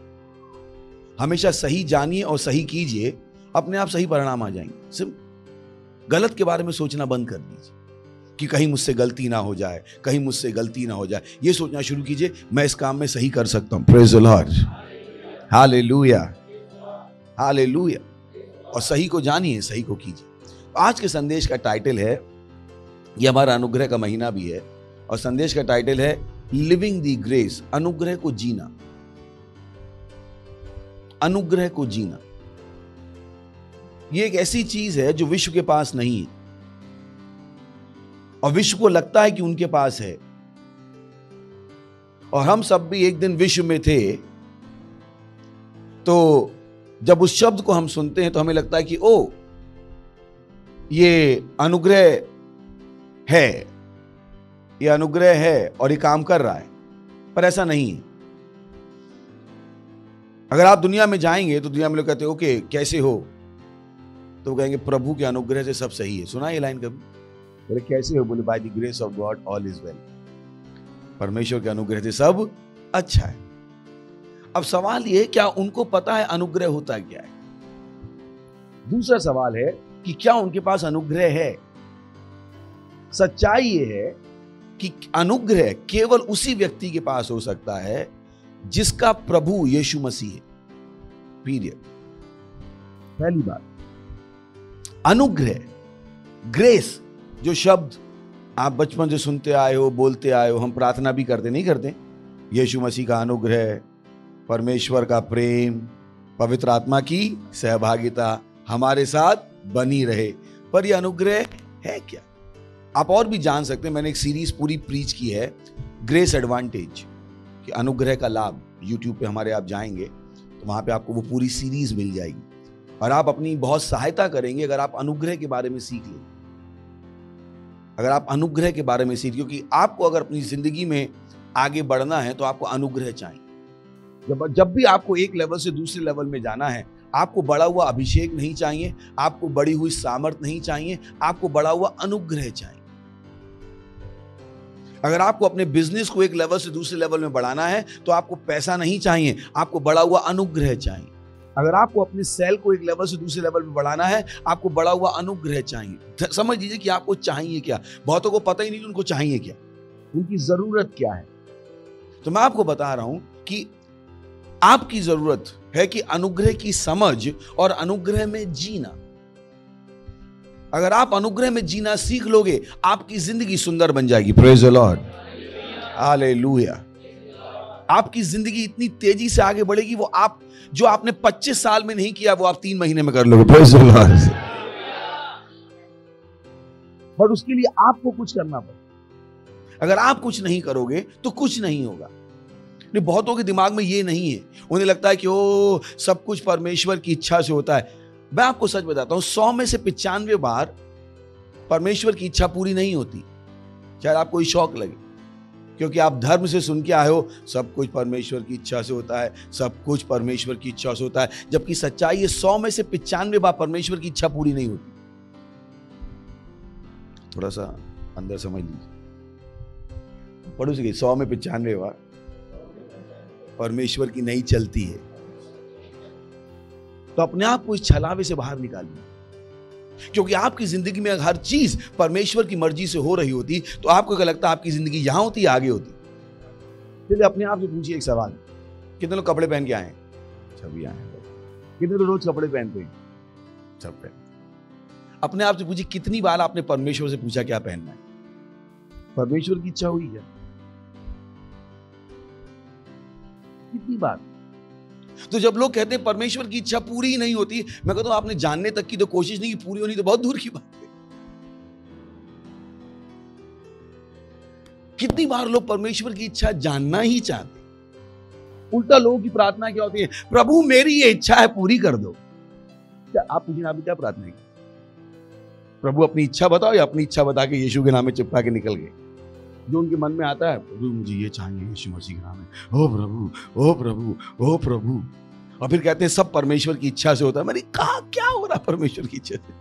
हमेशा सही जानिए और सही कीजिए, अपने आप सही परिणाम आ जाएंगे। सिर्फ गलत के बारे में सोचना बंद कर दीजिए कि कहीं मुझसे गलती ना हो जाए, कहीं मुझसे गलती ना हो जाए। ये सोचना शुरू कीजिए मैं इस काम में सही कर सकता हूं। Praise the Lord, hallelujah, hallelujah. और सही को जानिए, सही को कीजिए। आज के संदेश का टाइटल है, ये हमारा अनुग्रह का महीना भी है, और संदेश का टाइटल है लिविंग द ग्रेस, अनुग्रह को जीना। अनुग्रह को जीना ये एक ऐसी चीज है जो विश्व के पास नहीं है, और विश्व को लगता है कि उनके पास है। और हम सब भी एक दिन विश्व में थे, तो जब उस शब्द को हम सुनते हैं तो हमें लगता है कि ओ ये अनुग्रह है, ये अनुग्रह है और ये काम कर रहा है। पर ऐसा नहीं है। अगर आप दुनिया में जाएंगे तो दुनिया में लोग कहते हैं ओके कैसे हो, तो वो कहेंगे प्रभु के अनुग्रह से सब सही है। सुना ये लाइन कभी? बोले कैसे हो? बोले by the grace of God all is well. परमेश्वर के अनुग्रह से सब अच्छा है। अब सवाल ये, क्या उनको पता है अनुग्रह होता क्या है? दूसरा सवाल है कि क्या उनके पास अनुग्रह है? सच्चाई ये है कि अनुग्रह केवल उसी व्यक्ति के पास हो सकता है जिसका प्रभु यीशु मसीह है। पीरियड। पहली बात, अनुग्रह, ग्रेस, जो शब्द आप बचपन से सुनते आए हो, बोलते आए हो, हम प्रार्थना भी करते नहीं करते? यीशु मसीह का अनुग्रह, परमेश्वर का प्रेम, पवित्र आत्मा की सहभागिता हमारे साथ बनी रहे। पर यह अनुग्रह है क्या? आप और भी जान सकते हैं। मैंने एक सीरीज पूरी प्रीच की है, ग्रेस एडवांटेज, कि अनुग्रह का लाभ। यूट्यूब पे हमारे आप जाएंगे तो वहां पे आपको वो पूरी सीरीज मिल जाएगी, और आप अपनी बहुत सहायता करेंगे अगर आप अनुग्रह के बारे में सीख लें। अगर आप अनुग्रह के बारे में सीख, क्योंकि आपको अगर अपनी जिंदगी में आगे बढ़ना है तो आपको अनुग्रह चाहिए। जब भी आपको एक लेवल से दूसरे लेवल में जाना है, आपको बढ़ा हुआ अभिषेक नहीं चाहिए, आपको बढ़ी हुई सामर्थ नहीं चाहिए, आपको बढ़ा हुआ अनुग्रह चाहिए। अगर आपको अपने बिजनेस को एक लेवल से दूसरे लेवल में बढ़ाना है तो आपको पैसा नहीं चाहिए, आपको बढ़ा हुआ अनुग्रह चाहिए। अगर आपको अपने सेल को एक लेवल से दूसरे लेवल में बढ़ाना है, आपको बढ़ा हुआ अनुग्रह चाहिए। समझ लीजिए कि आपको चाहिए क्या। बहुतों को पता ही नहीं उनको चाहिए क्या, उनकी जरूरत क्या है। तो मैं आपको बता रहा हूं कि आपकी जरूरत है कि अनुग्रह की समझ और अनुग्रह में जीना। अगर आप अनुग्रह में जीना सीख लोगे, आपकी जिंदगी सुंदर बन जाएगी। Praise the Lord, hallelujah. आपकी जिंदगी इतनी तेजी से आगे बढ़ेगी, वो आप जो आपने 25 साल में नहीं किया वो आप 3 महीने में कर लोगे। Praise the Lord. बट उसके लिए आपको कुछ करना पड़ेगा। अगर आप कुछ नहीं करोगे तो कुछ नहीं होगा। बहुतों के दिमाग में ये नहीं है, उन्हें लगता है कि ओ सब कुछ परमेश्वर की इच्छा से होता है। मैं आपको सच बताता हूं, 100 में से 95 बार परमेश्वर की इच्छा पूरी नहीं होती। शायद आपको ये शौक लगे, क्योंकि आप धर्म से सुन के आए हो सब कुछ परमेश्वर की इच्छा से होता है, सब कुछ परमेश्वर की इच्छा से होता है, जबकि सच्चाई है 100 में से 95 बार परमेश्वर की इच्छा पूरी नहीं होती। थोड़ा सा अंदर समझ लीजिए, पढ़ो से 100 में 95 बार परमेश्वर की नहीं चलती है। तो अपने आप को इस छलावे से बाहर निकालिए, क्योंकि आपकी जिंदगी में हर चीज परमेश्वर की मर्जी से हो रही होती तो आपको क्या लगता है आपकी जिंदगी यहां होती या आगे होती? चलिए अपने आप से पूछिए एक सवाल, कितने लोग कपड़े पहन के आए हैं? सभी आए हैं। कितने लोग रोज कपड़े पहनते हैं? सब पहनते। अपने आप से पूछिए कितनी बार आपने परमेश्वर से पूछा क्या पहनना है? परमेश्वर की इच्छा हुई क्या? कितनी बार? तो जब लोग कहते हैं परमेश्वर की इच्छा पूरी ही नहीं होती, मैं कहता हूं आपने जानने तक की तो कोशिश नहीं की, पूरी होनी तो बहुत दूर की बात है। कितनी बार लोग परमेश्वर की इच्छा जानना ही चाहते। उल्टा लोगों की प्रार्थना क्या होती है? प्रभु मेरी ये इच्छा है पूरी कर दो। क्या आप पूछें आपने क्या प्रार्थना की? प्रभु अपनी इच्छा बताओ, या अपनी इच्छा बता के यीशु के नाम में चिपका के निकल गए? जो उनके मन में आता है, प्रभु मुझे ये चाहिए यीशु मसीह के नाम में, ओ प्रभु ओ प्रभु ओ प्रभु, और फिर कहते हैं सब परमेश्वर की इच्छा से होता है। मैंने कहा क्या हो रहा परमेश्वर की इच्छा से?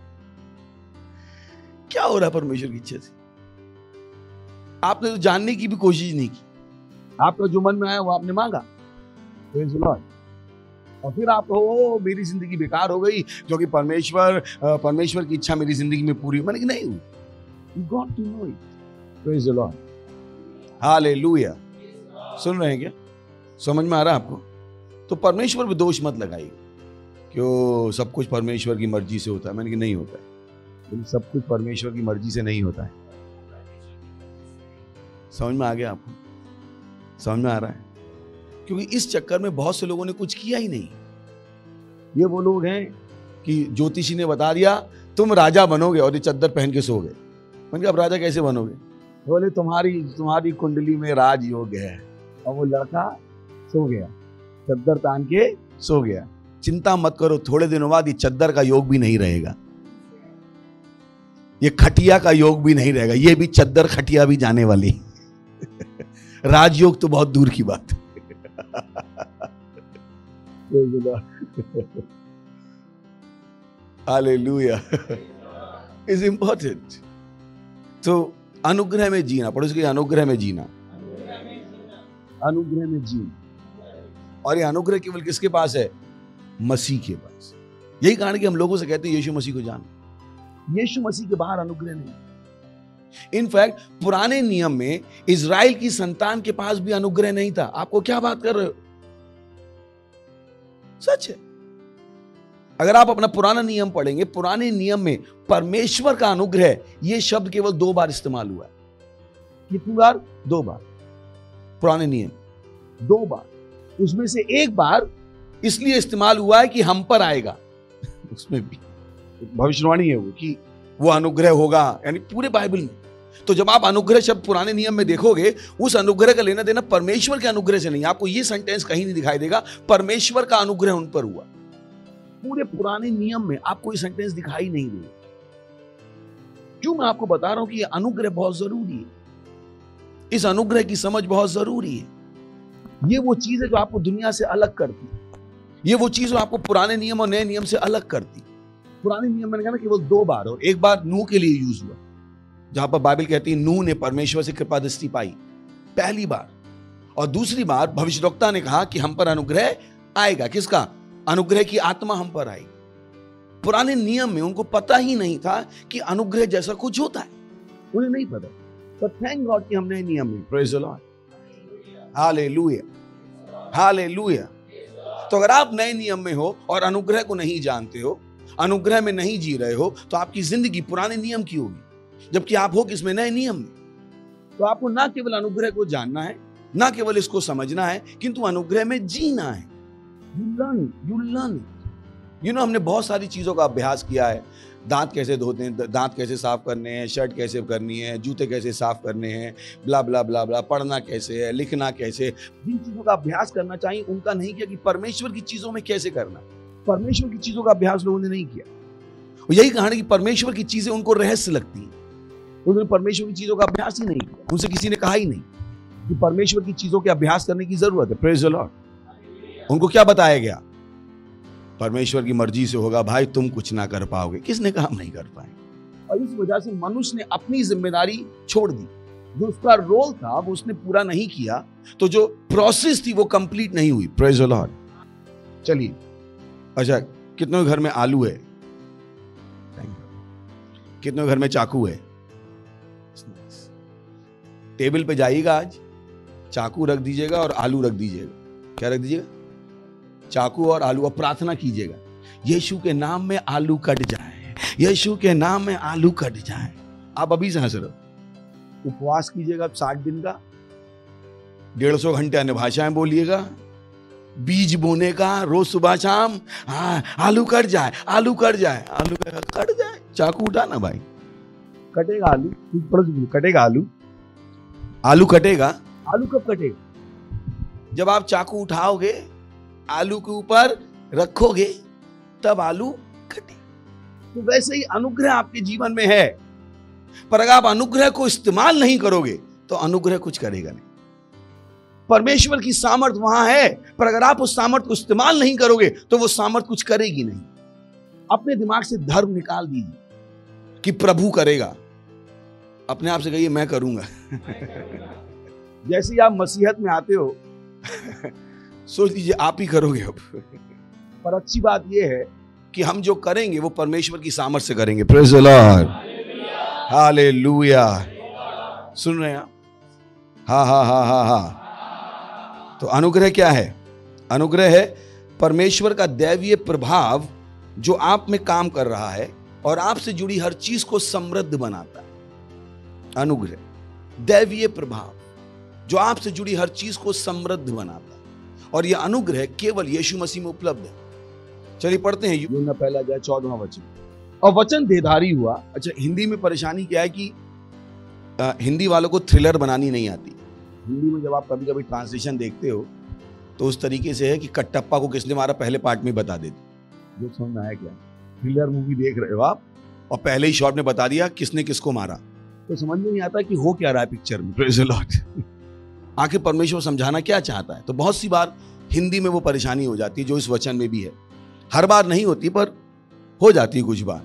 क्या हो रहा परमेश्वर की इच्छा से? आपने तो जानने की भी कोशिश नहीं की, आपका जो मन में आया वो आपने मांगा, और फिर आप ओ मेरी जिंदगी बेकार हो गई क्योंकि परमेश्वर की इच्छा मेरी जिंदगी में पूरी। मैंने नहीं हुई। You got to know it. Praise the Lord. Hallelujah. सुन रहे हैं क्या? समझ में आ रहा है आपको? तो परमेश्वर पे दोष मत लगाइए क्यों सब कुछ परमेश्वर की मर्जी से होता है। मैंने कि नहीं होता है, सब कुछ परमेश्वर की मर्जी से नहीं होता है। समझ में आ गया आपको? समझ में आ रहा है? क्योंकि इस चक्कर में बहुत से लोगों ने कुछ किया ही नहीं। ये वो लोग हैं कि ज्योतिषी ने बता दिया तुम राजा बनोगे और ये चद्दर पहन के सो गए। मैंने कहा अब राजा कैसे बनोगे? बोले तुम्हारी कुंडली में राज योग है, और वो लड़का सो गया, चद्दर तान के सो गया। चिंता मत करो, थोड़े दिनों बाद ये चद्दर का योग भी नहीं रहेगा, ये खटिया का योग भी नहीं रहेगा, ये भी चद्दर खटिया भी जाने वाली। राजयोग तो बहुत दूर की बात है। Hallelujah is important. तो अनुग्रह में जीना, पड़ोसी के अनुग्रह में जीना, अनुग्रह में जीना। और ये अनुग्रह केवल किसके पास है? मसीह के पास। यही कारण कि हम लोगों से कहते हैं यीशु मसीह को जानो। यीशु मसीह के बाहर अनुग्रह नहीं। इनफैक्ट पुराने नियम में इजराइल की संतान के पास भी अनुग्रह नहीं था। आपको क्या बात कर रहे हो? सच है। अगर आप अपना पुराना नियम पढ़ेंगे, पुराने नियम में परमेश्वर का अनुग्रह यह शब्द केवल 2 बार इस्तेमाल हुआ है। कितनी बार? 2 बार। पुराने नियम 2 बार। उसमें से 1 बार इसलिए इस्तेमाल हुआ है कि हम पर आएगा। उसमें भी भविष्यवाणी है वो कि वो अनुग्रह होगा, यानी पूरे बाइबल में। तो जब आप अनुग्रह शब्द पुराने नियम में देखोगे, उस अनुग्रह का लेना देना परमेश्वर के अनुग्रह से नहीं। आपको ये सेंटेंस कहीं नहीं दिखाई देगा परमेश्वर का अनुग्रह उन पर हुआ। पूरे पुराने नियम में आपको ये सेंटेंस दिखाई नहीं देगा। क्यों? क्यों मैं आपको बता रहा हूं कि ये अनुग्रह बहुत जरूरी है, इस अनुग्रह की समझ बहुत जरूरी है। ये वो चीज है जो आपको दुनिया से अलग करती है, ये वो चीज जो आपको पुराने नियम और नए नियम से अलग करती है। पुराने नियम मैंने कहा ना केवल 2 बार, और एक बार नूह के लिए यूज हुआ, जहां पर बाइबल कहती है नूह ने परमेश्वर से कृपा दृष्टि पाई, पहली बार। और दूसरी बार भविष्यद्वक्ता ने कहा कि हम पर अनुग्रह आएगा। किसका? अनुग्रह की आत्मा हम पर आएगी। पुराने नियम में उनको पता ही नहीं था कि अनुग्रह जैसा कुछ होता है, उन्हें नहीं पता। पर थैंक गॉड कि हम नए नियम में, praise the Lord, hallelujah, hallelujah. तो अगर आप नए नियम में हो और अनुग्रह को नहीं जानते हो, अनुग्रह में नहीं जी रहे हो, तो आपकी जिंदगी पुराने नियम की होगी, जबकि आप हो किसमें? नए नियम में। तो आपको ना केवल अनुग्रह को जानना है, ना केवल इसको समझना है, किंतु अनुग्रह में जीना है। You learn. हमने बहुत सारी चीजों का अभ्यास किया है। दांत कैसे धोते हैं, दांत कैसे साफ करने हैं, शर्ट कैसे करनी है, जूते कैसे साफ करने हैं, ब्ला ब्ला ब्ला ब्ला, पढ़ना कैसे है, लिखना कैसे, जिन चीजों का अभ्यास करना चाहिए उनका नहीं किया कि परमेश्वर की चीजों में कैसे करना। परमेश्वर की चीजों का अभ्यास लोगों ने नहीं किया। और यही कहानी कि परमेश्वर की चीजें उनको रहस्य लगती हैं, उन्होंने परमेश्वर की चीजों का अभ्यास ही नहीं किया। उनसे किसी ने कहा ही नहीं कि परमेश्वर की चीजों के अभ्यास करने की जरूरत है। Praise the Lord. उनको क्या बताया गया? परमेश्वर की मर्जी से होगा भाई, तुम कुछ ना कर पाओगे। किसने कहा हम नहीं कर पाएंगे? और इस वजह से मनुष्य ने अपनी जिम्मेदारी छोड़ दी। जो उसका रोल था वो उसने पूरा नहीं किया, तो जो प्रोसेस थी वो कंप्लीट नहीं हुई। Praise the Lord. चलिए, अच्छा, कितनों घर में आलू है? कितनों घर में चाकू है? टेबल पे जाइएगा, आज चाकू रख दीजिएगा और आलू रख दीजिएगा। क्या रख दीजिएगा? चाकू और आलू। और प्रार्थना कीजिएगा, यीशु के नाम में आलू कट जाए, यीशु के नाम में आलू कट जाए। आप अभी से हंस रहे हो। उपवास कीजिएगा 60 दिन का, 150 घंटे अन्य भाषाएं बोलिएगा, बीज बोने का रोज सुबह शाम। आलू कट जाए, आलू कट जाए, आलू कट जाए। चाकू उठाना भाई, कटेगा आलू, कटेगा आलू, आलू कटेगा। आलू कब कटेगा? जब आप चाकू उठाओगे, आलू के ऊपर रखोगे, तब आलू कटे। तो वैसे ही अनुग्रह आपके जीवन में है, पर अगर आप अनुग्रह को इस्तेमाल नहीं करोगे तो अनुग्रह कुछ करेगा नहीं। परमेश्वर की सामर्थ वहां है, पर अगर आप उस सामर्थ को इस्तेमाल नहीं करोगे तो वो सामर्थ कुछ करेगी नहीं। अपने दिमाग से धर्म निकाल दीजिए कि प्रभु करेगा। अपने आप से कहिए मैं करूंगा। जैसे ही आप मसीहत में आते हो सोच लीजिए आप ही करोगे अब। पर अच्छी बात यह है कि हम जो करेंगे वो परमेश्वर की सामर्थ से करेंगे। Praise the Lord, hallelujah. सुन रहे हैं आप? हा हा हा हा हा। तो अनुग्रह क्या है? अनुग्रह है परमेश्वर का दैवीय प्रभाव जो आप में काम कर रहा है और आपसे जुड़ी हर चीज को समृद्ध बनाता है। अनुग्रह दैवीय प्रभाव जो आपसे जुड़ी हर चीज को समृद्ध बनाता है, और यह अनुग्रह केवल यीशु मसीह में उपलब्ध है। चलिए पढ़ते हैं यूहन्ना पहला अध्याय 14वां वचन। और वचन देहधारी हुआ। अच्छा, हिंदी में परेशानी क्या है कि हिंदी वालों को थ्रिलर बनानी नहीं आती। हिंदी में जब आप कभी कभी ट्रांसलेशन देखते हो तो उस तरीके से है कि कटप्पा को किसने मारा पहले पार्ट में बता देते। जो समझ में आया क्या? थ्रिलर मूवी देख रहे हो आप और पहले ही शॉट में बता दिया किसने किसको मारा, तो समझ में नहीं आता कि हो क्या रहा है पिक्चर में। Praise the Lord. आखिर परमेश्वर समझाना क्या चाहता है? तो बहुत सी बार हिंदी में वो परेशानी हो जाती है, जो इस वचन में भी है। हर बार नहीं होती पर हो जाती है कुछ बार।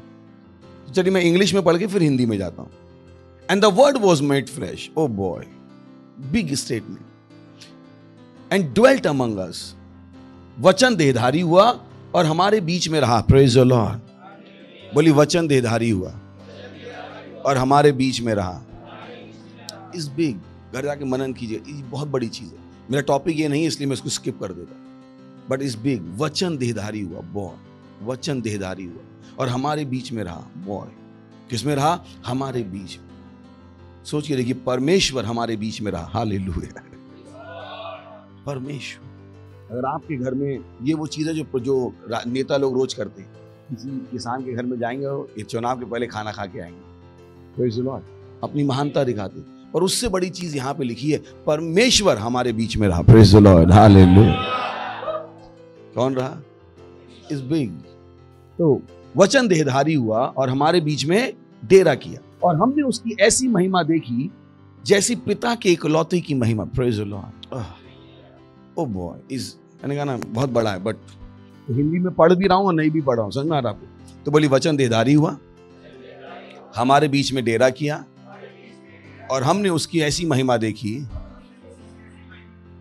चलिए मैं इंग्लिश में पढ़ के फिर हिंदी में जाता हूं। And the word was made flesh, oh boy, big statement, and dwelt among us. वचन देहधारी हुआ और हमारे बीच में रहा। Praise the lord. बोली वचन देहधारी हुआ और हमारे बीच में रहा। इस बिग, घर जाके मनन कीजिए, ये बहुत बड़ी चीज है। मेरा टॉपिक ये नहीं है इसलिए मैं इसको स्किप कर देता, बट इस बिग, वचन देहधारी हुआ, बॉय, वचन देहधारी हुआ और हमारे बीच में रहा। बॉय किसमें रहा? हमारे बीच में। सोच के देखिए, परमेश्वर हमारे बीच में रहा। हालेलुया। परमेश्वर। अगर आपके घर में ये वो चीज है जो नेता लोग रोज करते हैं, किसी किसान के घर में जाएंगे और ये चुनाव के पहले खाना खा के आएंगे, प्रेज़ द लॉर्ड, अपनी महानता दिखाते। और उससे बड़ी चीज यहां पे लिखी है, परमेश्वर हमारे बीच में रहा। Praise the Lord, hallelujah. कौन रहा? इस बिग। तो वचन देहधारी हुआ और हमारे बीच में डेरा किया और हमने उसकी ऐसी महिमा देखी जैसी पिता के इकलौते की महिमा। Praise the lord. Oh boy is, मैंने कहा ना बहुत बड़ा है, बट हिंदी में पढ़ भी रहा हूं और नहीं भी पढ़ रहा हूं, समझ में आ रहा आपको? तो बोली वचन देहधारी हुआ, हमारे बीच में डेरा किया और हमने उसकी ऐसी महिमा देखी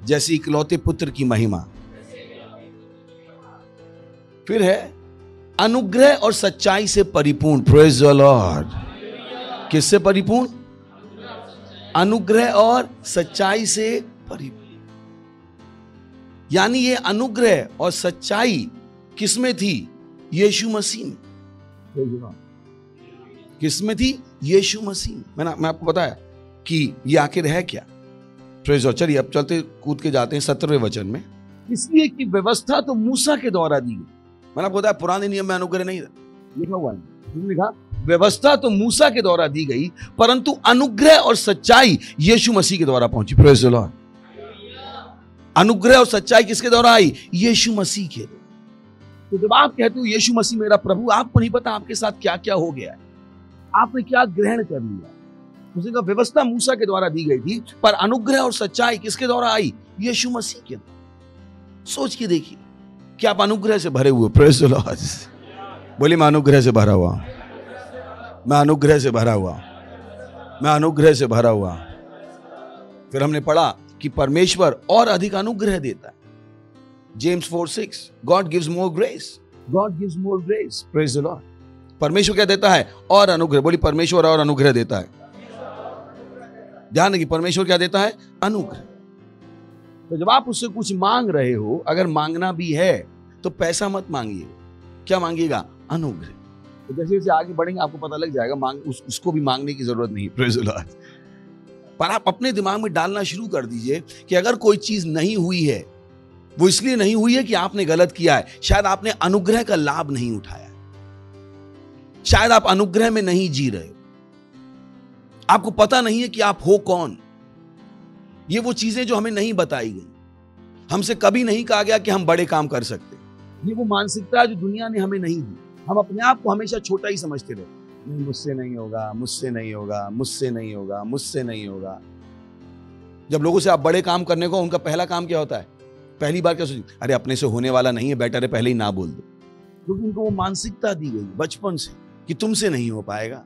जैसी इकलौते पुत्र की महिमा। फिर है अनुग्रह और सच्चाई से परिपूर्ण। Praise the Lord. किससे परिपूर्ण? अनुग्रह और सच्चाई से परिपूर्ण। यानी ये अनुग्रह और सच्चाई किसमें थी? यीशु मसीह में। किसमें थी? यीशु मसीह में। मैं आपको बताया कि ये आखिर है क्या। Praise the Lord. चलिए अब चलते कूद के जाते हैं 17वें वचन में। इसलिए कि व्यवस्था तो मूसा के द्वारा दी गई। मैंने आपको बताया पुराने नियम में अनुग्रह नहीं था, लिखा हुआ है, लिखा व्यवस्था तो मूसा के द्वारा दी गई परंतु अनुग्रह और सच्चाई यीशु मसीह के द्वारा पहुंची। Praise the Lord. अनुग्रह और सच्चाई किसके द्वारा आई? यीशु मसीह के द्वारा। तो जब आप कहते हो यीशु मसीह मेरा प्रभु, आपको नहीं पता आपके साथ क्या क्या हो गया है, आपने क्या ग्रहण कर लिया। उसने कहा व्यवस्था मूसा के द्वारा दी गई थी पर अनुग्रह और सच्चाई किसके द्वारा आई? यीशु मसीह के द्वारा। सोच के देखिए कि आप अनुग्रह से भरे हुए। Praise the Lord. बोलिए मैं अनुग्रह से भरा हुआ, मैं अनुग्रह से भरा हुआ, मैं अनुग्रह से भरा हुआ। फिर हमने पढ़ा कि परमेश्वर और अधिक अनुग्रह देता है। James 4:6 God gives more grace, God gives more grace. Praise the Lord. परमेश्वर क्या देता है? और अनुग्रह। बोली परमेश्वर और अनुग्रह देता है। ध्यान रखिए परमेश्वर क्या देता है? अनुग्रह। तो जब आप उससे कुछ मांग रहे हो, अगर मांगना भी है तो पैसा मत मांगिए। क्या मांगिएगा? अनुग्रह। तो जैसे जैसे आगे बढ़ेंगे आपको पता लग जाएगा उसको भी मांगने की जरूरत नहीं। Praise the Lord. पर आप अपने दिमाग में डालना शुरू कर दीजिए कि अगर कोई चीज नहीं हुई है वो इसलिए नहीं हुई है कि आपने गलत किया है, शायद आपने अनुग्रह का लाभ नहीं उठाया, शायद आप अनुग्रह में नहीं जी रहे, आपको पता नहीं है कि आप हो कौन। ये वो चीजें जो हमें नहीं बताई गई, हमसे कभी नहीं कहा गया कि हम बड़े काम कर सकते। ये वो मानसिकता जो दुनिया ने हमें नहीं दी। हम अपने आप को हमेशा छोटा ही समझते रहे, नहीं मुझसे नहीं होगा, मुझसे नहीं होगा, मुझसे नहीं होगा, मुझसे नहीं होगा। जब लोगों से आप बड़े काम करने को, उनका पहला काम क्या होता है? पहली बार क्या सोचते? अरे अपने से होने वाला नहीं है, बेटर है पहले ही ना बोल दो। क्योंकि उनको वो मानसिकता दी गई बचपन से कि तुमसे नहीं हो पाएगा,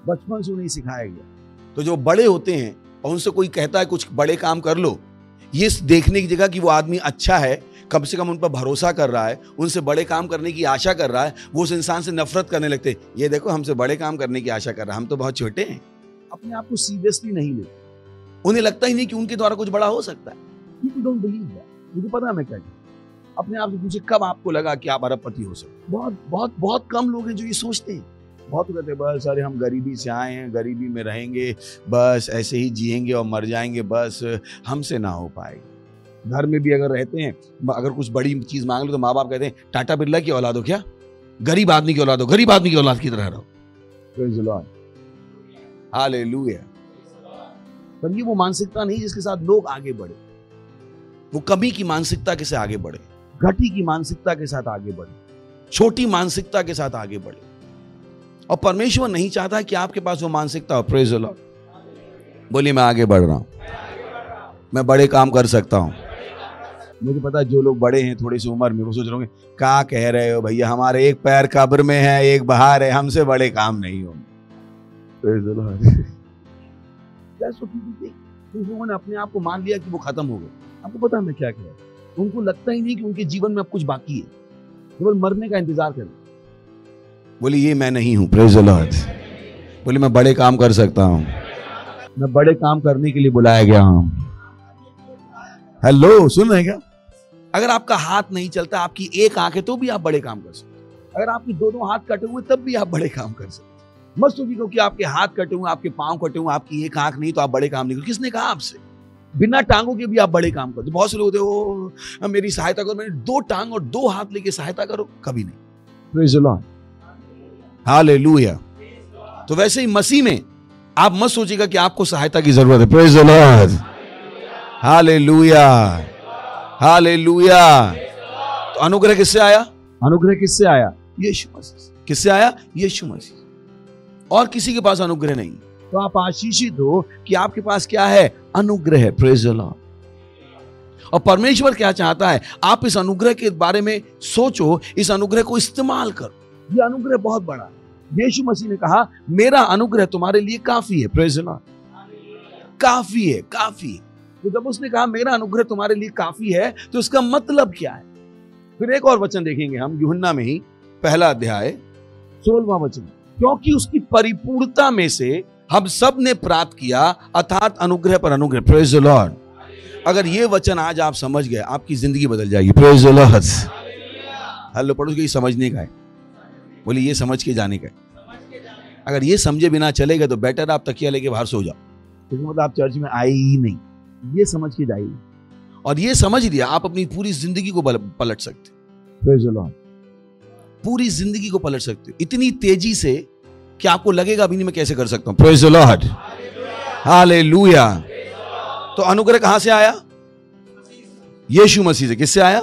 बचपन से उन्हें सिखाया गया। तो जो बड़े होते हैं और उनसे कोई कहता है कुछ बड़े काम कर लो, ये देखने की जगह कि वो आदमी अच्छा है, कम से कम उन पर भरोसा कर रहा है, उनसे बड़े काम करने की आशा कर रहा है, वो उस इंसान से नफरत करने लगते। ये देखो हमसे बड़े काम करने की आशा कर रहा है, हम तो बहुत छोटे हैं। अपने आप को सीरियसली नहीं लेते। उन्हें लगता ही नहीं कि उनके द्वारा कुछ बड़ा हो सकता है। People don't believe that। मुझे पता है मैं क्या कहूं। अपने आप से पूछे कब आपको लगा कि आप अरबपति हो सकते? बहुत बहुत बहुत कम लोग हैं जो ये सोचते हैं। बहुत कहते हैं बस अरे हम गरीबी से आए हैं, गरीबी में रहेंगे, बस ऐसे ही जिएंगे और मर जाएंगे, बस हमसे ना हो पाएगा। घर में भी अगर रहते हैं, अगर कुछ बड़ी चीज मांग लो तो माँ बाप कहते हैं टाटा बिरला की औलाद हो क्या, गरीब आदमी की औलाद हो, गरीब आदमी की औलाद की तरह रहो। Praise the Lord. हालेलुया। पर ये वो मानसिकता नहीं जिसके साथ लोग आगे बढ़े। वो कमी की मानसिकता के साथ आगे बढ़े, घटी की मानसिकता के साथ आगे बढ़े, छोटी मानसिकता के साथ आगे बढ़े। और परमेश्वर नहीं चाहता कि आपके पास वो मानसिकता हो। Praise the Lord. बोलिए मैं आगे बढ़ रहा हूं, मैं बड़े काम कर सकता हूं। मुझे पता है जो लोग बड़े हैं थोड़ी सी उम्र में, वो सोच रहे होंगे क्या कह रहे हो भैया, हमारे एक पैर कब्र में है, एक बाहर है, हमसे बड़े काम नहीं होंगे। Praise the Lord. लोगों ने अपने आप को मान लिया कि वो खत्म हो गए। आपको पता है मैं क्या कह रहा हूं? उनको लगता ही नहीं कि उनके जीवन में अब कुछ बाकी है, केवल मरने का इंतजार करें। बोले ये मैं नहीं हूं। Praise the Lord. बोले मैं बड़े काम कर सकता हूं, मैं बड़े काम करने के लिए बुलाया गया हूं। हेलो, सुन रहे हैं क्या? अगर आपका हाथ नहीं चलता, आपकी एक आंख है, तो भी आप बड़े काम कर सकते। अगर आपके दोनों हाथ कटे हुए तब भी आप बड़े काम कर सकते। मत सोचिए क्योंकि आपके हाथ कटे हुए, आपके पांव कटे हुए, आपकी एक आंख नहीं तो आप बड़े काम नहीं कर। किसने कहा आपसे? बिना टांगों के भी आप बड़े काम करते। बहुत से लोग होते हो मेरी सहायता करो, मेरी 2 टांग और 2 हाथ लेके सहायता करो, कभी नहीं। Praise the Lord. हालेलुया। तो वैसे ही मसीह में आप मत सोचिएगा कि आपको सहायता की जरूरत है। Praise the Lord. Hallelujah, hallelujah. तो अनुग्रह किससे आया? अनुग्रह किससे आया? यीशु मसीह। किससे आया? यीशु मसीह। और किसी के पास अनुग्रह नहीं। तो आप आशीषित हो कि आपके पास क्या है? अनुग्रह है। Praise the lord. और परमेश्वर क्या चाहता है? आप इस अनुग्रह के बारे में सोचो, इस अनुग्रह को इस्तेमाल करो। यह अनुग्रह बहुत बड़ा है। यीशु मसीह ने कहा मेरा अनुग्रह तुम्हारे लिए काफी है। Praise the Lord. काफी है, काफी है। तो जब उसने कहा मेरा अनुग्रह तुम्हारे लिए काफी है, तो इसका मतलब क्या है? फिर एक और वचन देखेंगे हम यूहन्ना में ही, पहला अध्याय 16वां वचन। क्योंकि उसकी परिपूर्णता में से हम सब ने प्राप्त किया, अर्थात अनुग्रह पर अनुग्रह। Praise the Lord. अगर ये वचन आज आप समझ गए, आपकी जिंदगी बदल जाएगी। Praise the Lord. हेलो, पढ़ो कि समझने का है। बोले ये समझ के जाने का है। अगर ये समझे बिना चलेगा तो बेटर आप तकिया लेके बाहर सो जाओ, क्योंकि मतलब आप चर्च में आए ही नहीं। ये समझ के जाइए, और ये समझ लिया आप अपनी पूरी जिंदगी को पलट सकते। Praise the Lord. पूरी जिंदगी को पलट सकते हो इतनी तेजी से कि आपको लगेगा अभी नहीं मैं कैसे कर सकता हूं। Praise the Lord. हालेलुया। तो अनुग्रह कहां से आया? यीशु मसीह से। किससे आया?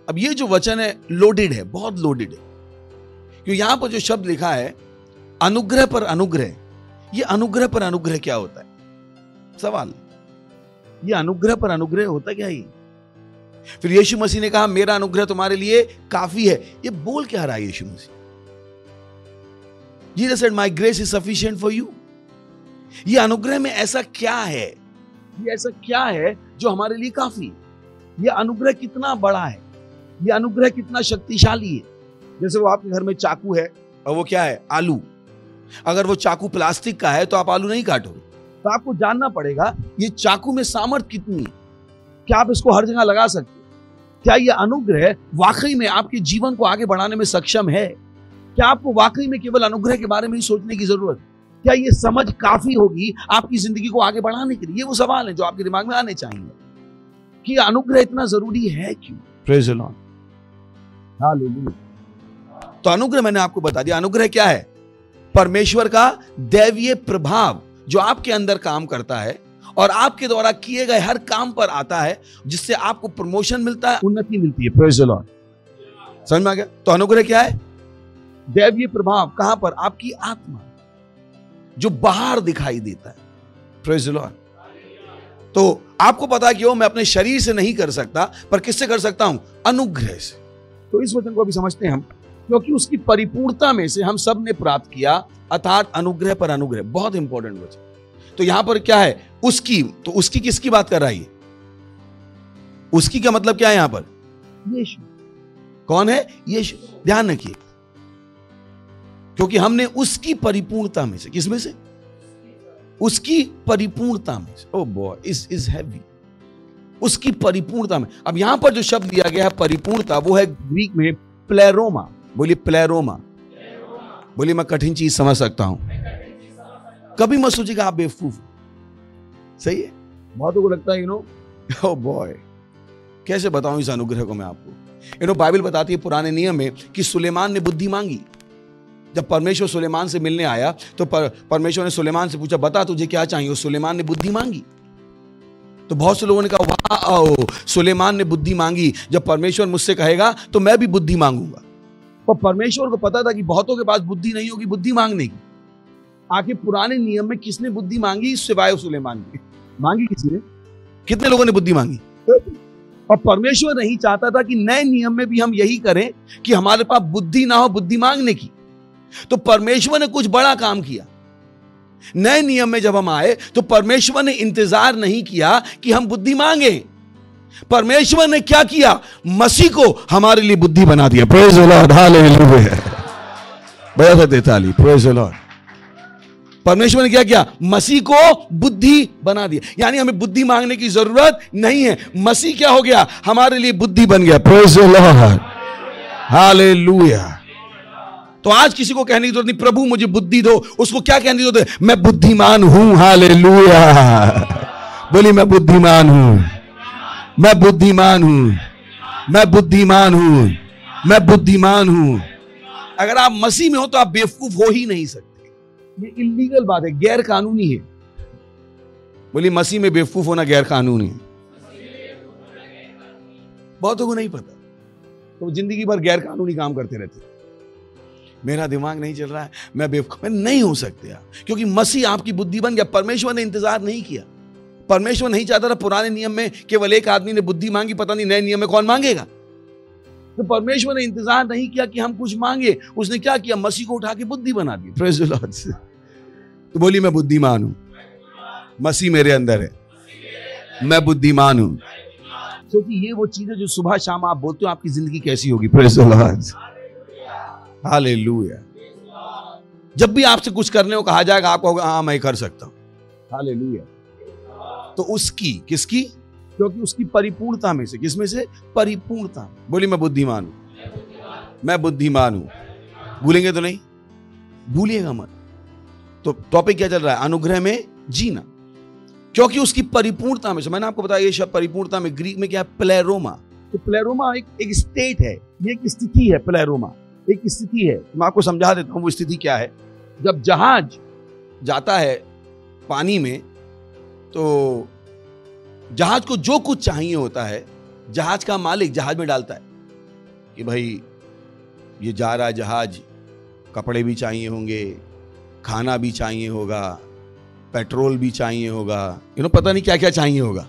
अब ये जो वचन है लोडेड है, बहुत लोडेड है, क्योंकि यहां पर जो शब्द लिखा है अनुग्रह पर अनुग्रह, ये अनुग्रह पर अनुग्रह क्या होता है? सवाल, ये अनुग्रह पर अनुग्रह होता क्या है? फिर यीशु मसीह ने कहा मेरा अनुग्रह तुम्हारे लिए काफी है। ये बोल क्या रहा है यीशु मसीह? Jesus said my grace is sufficient for you। ये अनुग्रह में ऐसा क्या है? ये ऐसा क्या है जो हमारे लिए काफी है? ये अनुग्रह कितना बड़ा है? ये अनुग्रह कितना शक्तिशाली है? जैसे वो आपके घर में चाकू है और वो क्या है? आलू। अगर वो चाकू प्लास्टिक का है तो आप आलू नहीं काटोगे। तो आपको जानना पड़ेगा ये चाकू में सामर्थ्य कितनी है, क्या आप इसको हर जगह लगा सकते हैं? क्या ये अनुग्रह वाकई में आपके जीवन को आगे बढ़ाने में सक्षम है? क्या आपको वाकई में केवल अनुग्रह के बारे में ही सोचने की जरूरत है? क्या ये समझ काफी होगी आपकी जिंदगी को आगे बढ़ाने के लिए? ये वो सवाल है जो आपके दिमाग में आने चाहिए कि अनुग्रह इतना जरूरी है क्यों? Praise the Lord. हालेलुया। तो अनुग्रह मैंने आपको बता दिया। अनुग्रह क्या है? परमेश्वर का दैवीय प्रभाव जो आपके अंदर काम करता है और आपके द्वारा किए गए हर काम पर आता है, जिससे आपको प्रमोशन मिलता है, उन्नति मिलती है। Praise the Lord. समझ में आ गया? तो अनुग्रह क्या है? दैवीय प्रभाव। कहां पर? आपकी आत्मा, जो बाहर दिखाई देता है। Praise the Lord. तो आपको पता है कि वो मैं अपने शरीर से नहीं कर सकता, पर किससे कर सकता हूं? अनुग्रह से। तो इस वचन को अभी समझते हैं हम। क्योंकि उसकी परिपूर्णता में से हम सब ने प्राप्त किया, अर्थात अनुग्रह पर अनुग्रह। बहुत इंपॉर्टेंट वचन। तो यहां पर क्या है? उसकी। तो उसकी किसकी बात कर रहा है? उसकी का मतलब क्या है यहां पर? यीशु। कौन है? यीशु। ध्यान रखिए, क्योंकि हमने उसकी परिपूर्णता में से, किसमें से? उसकी परिपूर्णता में से। Oh boy, is heavy. उसकी परिपूर्णता में। अब यहां पर जो शब्द दिया गया है परिपूर्णता, वो है ग्रीक में प्लेरोमा। बोलिए प्लेरोमा। बोलिए मैं कठिन चीज समझ सकता हूं। कभी मत सोचिएगा आप बेवकूफ। सही है? बहुतों को लगता है ओह बॉय, कैसे बताऊं इस अनुग्रह को मैं आपको? बाइबल बताती है पुराने नियम में कि सुलेमान ने बुद्धि मांगी। जब परमेश्वर सुलेमान से मिलने आया तो परमेश्वर ने सुलेमान से पूछा बता तुझे क्या चाहिए? सुलेमान ने बुद्धि मांगी। तो बहुत से लोगों ने कहा वाह, सुलेमान ने बुद्धि मांगी, जब परमेश्वर मुझसे कहेगा तो मैं भी बुद्धि मांगूंगा। पर परमेश्वर को पता था कि बहुतों के पास बुद्धि नहीं होगी बुद्धि मांगने की। आखिर पुराने नियम में किसने बुद्धि मांगी सिवाय सुलेमान की? मांगी किसी ने? कितने लोगों ने बुद्धि मांगी? और परमेश्वर नहीं चाहता था कि नए नियम में भी हम यही करें कि हमारे पास बुद्धि ना हो बुद्धि मांगने की। तो परमेश्वर ने कुछ बड़ा काम किया। नए नियम में जब हम आए तो परमेश्वर ने इंतजार नहीं किया कि हम बुद्धि मांगे। परमेश्वर ने क्या किया? मसीह को हमारे लिए बुद्धि बना दिया। Praise the Lord. हालेलुया। बजा सकते ताली। Praise the Lord. परमेश्वर ने क्या किया? मसीह को बुद्धि बना दिया। यानी हमें बुद्धि मांगने की जरूरत नहीं है। मसीह क्या हो गया? हमारे लिए बुद्धि बन गया। Praise the Lord. हालेलुया। तो आज किसी को कहने की जरूरत नहीं प्रभु मुझे बुद्धि दो। उसको क्या कहने की जरूरत है? मैं बुद्धिमान हूं। हालेलुया। बोली मैं बुद्धिमान हूं, मैं बुद्धिमान हूं, मैं बुद्धिमान हूं, मैं बुद्धिमान हूं। अगर आप मसीह में हो तो आप बेवकूफ हो ही नहीं सकते। ये इल्लीगल बात है, गैर कानूनी है। बोली मसीह में बेवकूफ होना गैर कानूनी है। बहुतों को नहीं पता, तो जिंदगी भर गैर कानूनी काम करते रहते। मेरा दिमाग नहीं चल रहा है, मैं बेवकूफ, नहीं हो सकते आप, क्योंकि मसीह आपकी बुद्धि बन गया। परमेश्वर ने इंतजार नहीं किया। परमेश्वर नहीं चाहता था पुराने नियम में केवल एक आदमी ने बुद्धि मांगी, पता नहीं नए नियम में कौन मांगेगा। तो परमेश्वर ने इंतजार नहीं किया कि हम कुछ मांगे, उसने क्या किया, मसीह को उठा के बुद्धि बना दी। Praise the Lord. तो बोली मैं बुद्धिमान हूं, मसीह मेरे अंदर है, मैं बुद्धिमान हूं। क्योंकि ये वो चीजें जो सुबह शाम आप बोलते हो, आपकी जिंदगी कैसी होगी। Praise the Lord, hallelujah. जब भी आपसे कुछ करने को कहा जाएगा, आपको होगा हाँ मैं कर सकता हूं। हालेलुया। तो उसकी, किसकी? क्योंकि उसकी परिपूर्णता में से, किसमें से? परिपूर्णता। बोली मैं बुद्धिमान हूं, मैं बुद्धिमान हूं। भूलेंगे तो नहीं, भूलिएगा मत। तो टॉपिक क्या चल रहा है? अनुग्रह में जीना। क्योंकि उसकी परिपूर्णता में से, मैंने आपको बताया ये शब्द परिपूर्णता में ग्रीक में क्या है? प्लेरोमा। तो प्लेरोमा एक स्टेट है, ये एक स्थिति है। प्लेरोमा एक स्थिति है। मैं आपको समझा देता हूं वो स्थिति क्या है। जब जहाज जाता है पानी में, तो जहाज को जो कुछ चाहिए होता है, जहाज का मालिक जहाज में डालता है कि भाई ये जा रहा है जहाज, कपड़े भी चाहिए होंगे, खाना भी चाहिए होगा, पेट्रोल भी चाहिए होगा, पता नहीं क्या क्या चाहिए होगा।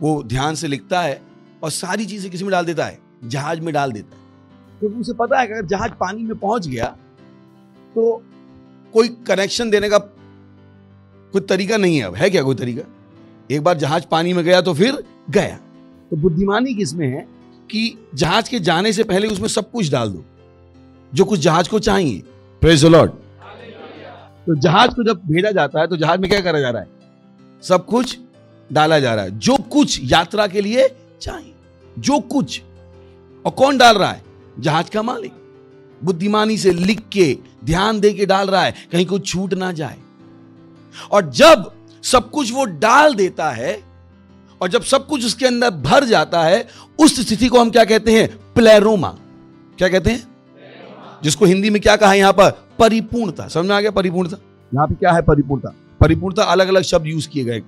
वो ध्यान से लिखता है और सारी चीजें किस में डाल देता है? जहाज में डाल देता है। क्योंकि उसे पता है कि अगर जहाज पानी में पहुंच गया तो कोई कनेक्शन देने का कोई तरीका नहीं है। अब है क्या कोई तरीका? एक बार जहाज पानी में गया तो फिर गया। तो बुद्धिमानी किसमें है कि जहाज के जाने से पहले उसमें सब कुछ डाल दो जो कुछ जहाज को चाहिए। Praise the Lord. तो जहाज को जब भेजा जाता है तो जहाज में क्या करा जा रहा है? सब कुछ डाला जा रहा है, जो कुछ यात्रा के लिए चाहिए, जो कुछ। और कौन डाल रहा है? जहाज का मालिक। बुद्धिमानी से लिख के ध्यान दे के डाल रहा है, कहीं कुछ छूट ना जाए। और जब सब कुछ वो डाल देता है और जब सब कुछ उसके अंदर भर जाता है, उस स्थिति को हम क्या कहते हैं? प्लेरोमा। क्या कहते हैं? जिसको हिंदी में क्या कहा यहां पर? परिपूर्णता। समझ में आ गया? परिपूर्णता यहां पे क्या है? परिपूर्णता। परिपूर्णता अलग अलग शब्द यूज किए गए,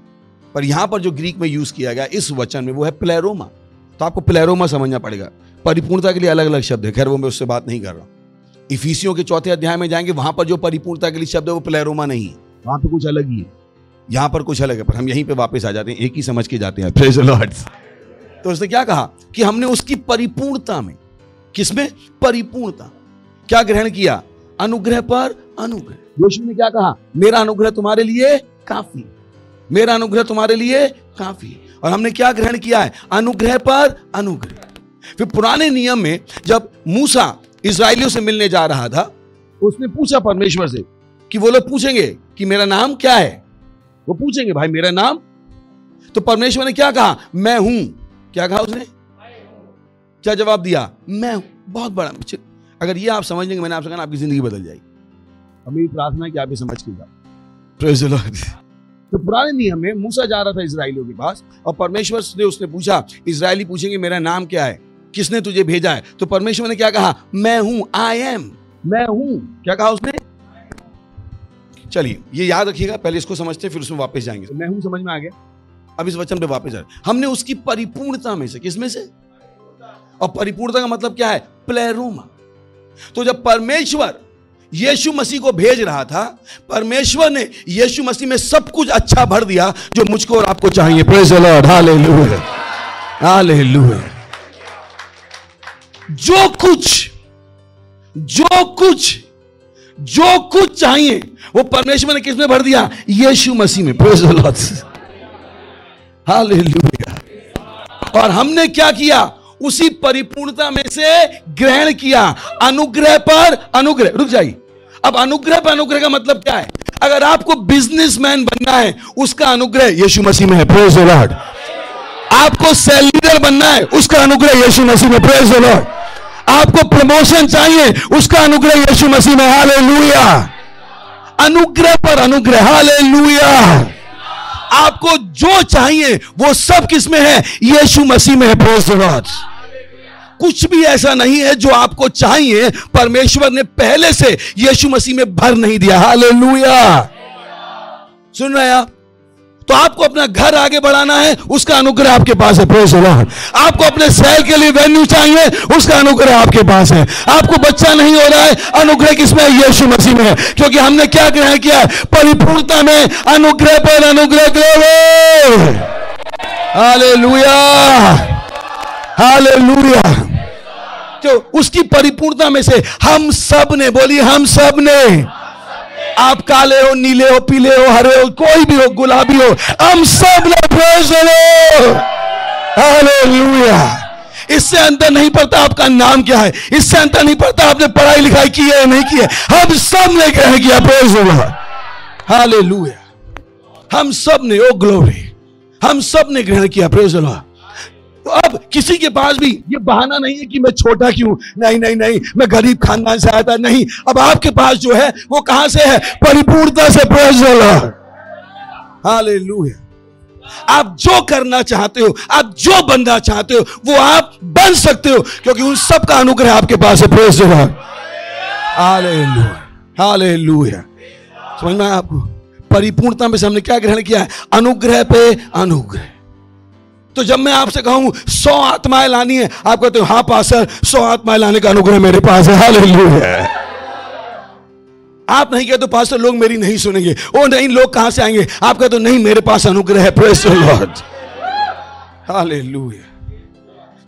पर यहां पर जो ग्रीक में यूज किया गया इस वचन में वो है प्लेरोमा। तो आपको प्लेरोमा समझना पड़ेगा। परिपूर्णता के लिए अलग अलग शब्द है, खैर वो मैं उससे बात नहीं कर रहा। इफिसियों के 4थे अध्याय में जाएंगे, वहां पर जो परिपूर्णता के लिए शब्द है वो प्लेरोमा नहीं है, वहां पे कुछ अलग ही है, यहां पर कुछ अलग है। पर हम यहीं पे वापस आ जाते हैं, एक ही समझ के जाते हैं। Praise the Lord. तो उसने क्या कहा कि हमने उसकी परिपूर्णता में, किसमें? परिपूर्णता। क्या ग्रहण किया? अनुग्रह पर अनुग्रह। यीशु ने क्या कहा? मेरा अनुग्रह तुम्हारे लिए काफी, मेरा अनुग्रह तुम्हारे लिए काफी। और हमने क्या ग्रहण किया है? अनुग्रह पर अनुग्रह। फिर पुराने नियम में जब मूसा इस्राएलियों से मिलने जा रहा था, उसने पूछा परमेश्वर से कि वो लोग पूछेंगे कि मेरा नाम क्या है, वो पूछेंगे भाई मेरा नाम। तो परमेश्वर ने क्या कहा? मैं हूं। क्या कहा उसने? क्या जवाब दिया? मैं हूं। बहुत बड़ा। अगर ये आप समझ लेंगे, मैंने आपसे कहा आपकी जिंदगी बदल जाएगी। और मेरी प्रार्थना है कि आप ये समझ के जाओ। Praise the Lord. तो पुराने नियम में मूसा जा रहा था इस्राएलियों के पास और परमेश्वर से उसने पूछा, इस्राएली पूछेंगे मेरा नाम क्या है, किसने तुझे भेजा है? तो परमेश्वर ने क्या कहा? मैं हूं, आई एम, मैं हूं। क्या कहा उसने? चलिए ये याद रखिएगा, पहले इसको समझते फिर उसमें वापस जाएंगे। तो मैं हूं समझ में आ गया। अब इस वचन पे वापस जाए। हमने उसकी परिपूर्णता में से, किसमें से? और परिपूर्णता का मतलब क्या है? प्लेरोमा। तो जब परमेश्वर यीशु मसीह को भेज रहा था, परमेश्वर ने यीशु मसीह में सब कुछ अच्छा भर दिया जो मुझको और आपको चाहिए। Praise the Lord, hallelujah, hallelujah. जो कुछ चाहिए वो परमेश्वर ने किसमें भर दिया? यीशु मसीह में। Praise the Lord, hallelujah. और हमने क्या किया? उसी परिपूर्णता में से ग्रहण किया। अनुग्रह पर अनुग्रह। रुक जाइए। अब अनुग्रह पर अनुग्रह का मतलब क्या है? अगर आपको बिजनेसमैन बनना है, उसका अनुग्रह यीशु मसीह में है। Praise the Lord. आपको सेल लीडर बनना है, उसका अनुग्रह यीशु मसीह में। Praise the Lord. आपको प्रमोशन चाहिए, उसका अनुग्रह यीशु मसीह में। हालेलुया। अनुग्रह पर अनुग्रह। हालेलुया। आपको जो चाहिए वो सब किसमें है? यीशु मसीह में है। Praise the Lord. कुछ भी ऐसा नहीं है जो आपको चाहिए परमेश्वर ने पहले से यीशु मसीह में भर नहीं दिया। हालेलुया। सुन रहे हैं आप? तो आपको अपना घर आगे बढ़ाना है, उसका अनुग्रह आपके पास है। Praise the Lord. आपको अपने सेल के लिए वेन्यू चाहिए, उसका अनुग्रह आपके पास है। आपको बच्चा नहीं हो रहा है, अनुग्रह किसमें है? यीशु मसीह में है। क्योंकि हमने क्या ग्रहण किया है? परिपूर्णता में अनुग्रह पर अनुग्रह। Glory, hallelujah, hallelujah. तो उसकी परिपूर्णता में से हम सब ने, बोलिए हम सब ने, आप काले हो, नीले हो, पीले हो, हरे हो, कोई भी हो, गुलाबी हो, हम सब ने, प्रेज़ द लॉर्ड, हालेलुया। इससे अंतर नहीं पड़ता आपका नाम क्या है, इससे अंतर नहीं पड़ता आपने पढ़ाई लिखाई की है या नहीं की है, हम सब ने ग्रहण किया। Praise the Lord, hallelujah. हम सब ने, ओ ग्लोरी, हम सब ने ग्रहण किया। Praise the Lord. तो अब किसी के पास भी ये बहाना नहीं है कि मैं छोटा क्यों, नहीं नहीं नहीं, मैं गरीब खानदान से आया था, नहीं। अब आपके पास जो है वो कहां से है? परिपूर्णता से। Praise the Lord, hallelujah. आप जो करना चाहते हो, आप जो बनना चाहते हो, वो आप बन सकते हो, क्योंकि उन सब का अनुग्रह आपके पास है। Praise the Lord, hallelujah, hallelujah. समझ में आया आपको? परिपूर्णता में से हमने क्या ग्रहण किया है? अनुग्रह पे अनुग्रह। तो जब मैं आपसे कहूं 100 आत्माएं लानी है, आप कहते हो हाँ पास्टर, 100 आत्माएं लाने का अनुग्रह मेरे पास है। हालेलुया। आप नहीं कहते पास्टर लोग मेरी नहीं सुनेंगे, ओ नहीं, लोग कहां से आएंगे? आप कहते हो नहीं, मेरे पास अनुग्रह है। Praise the Lord, hallelujah.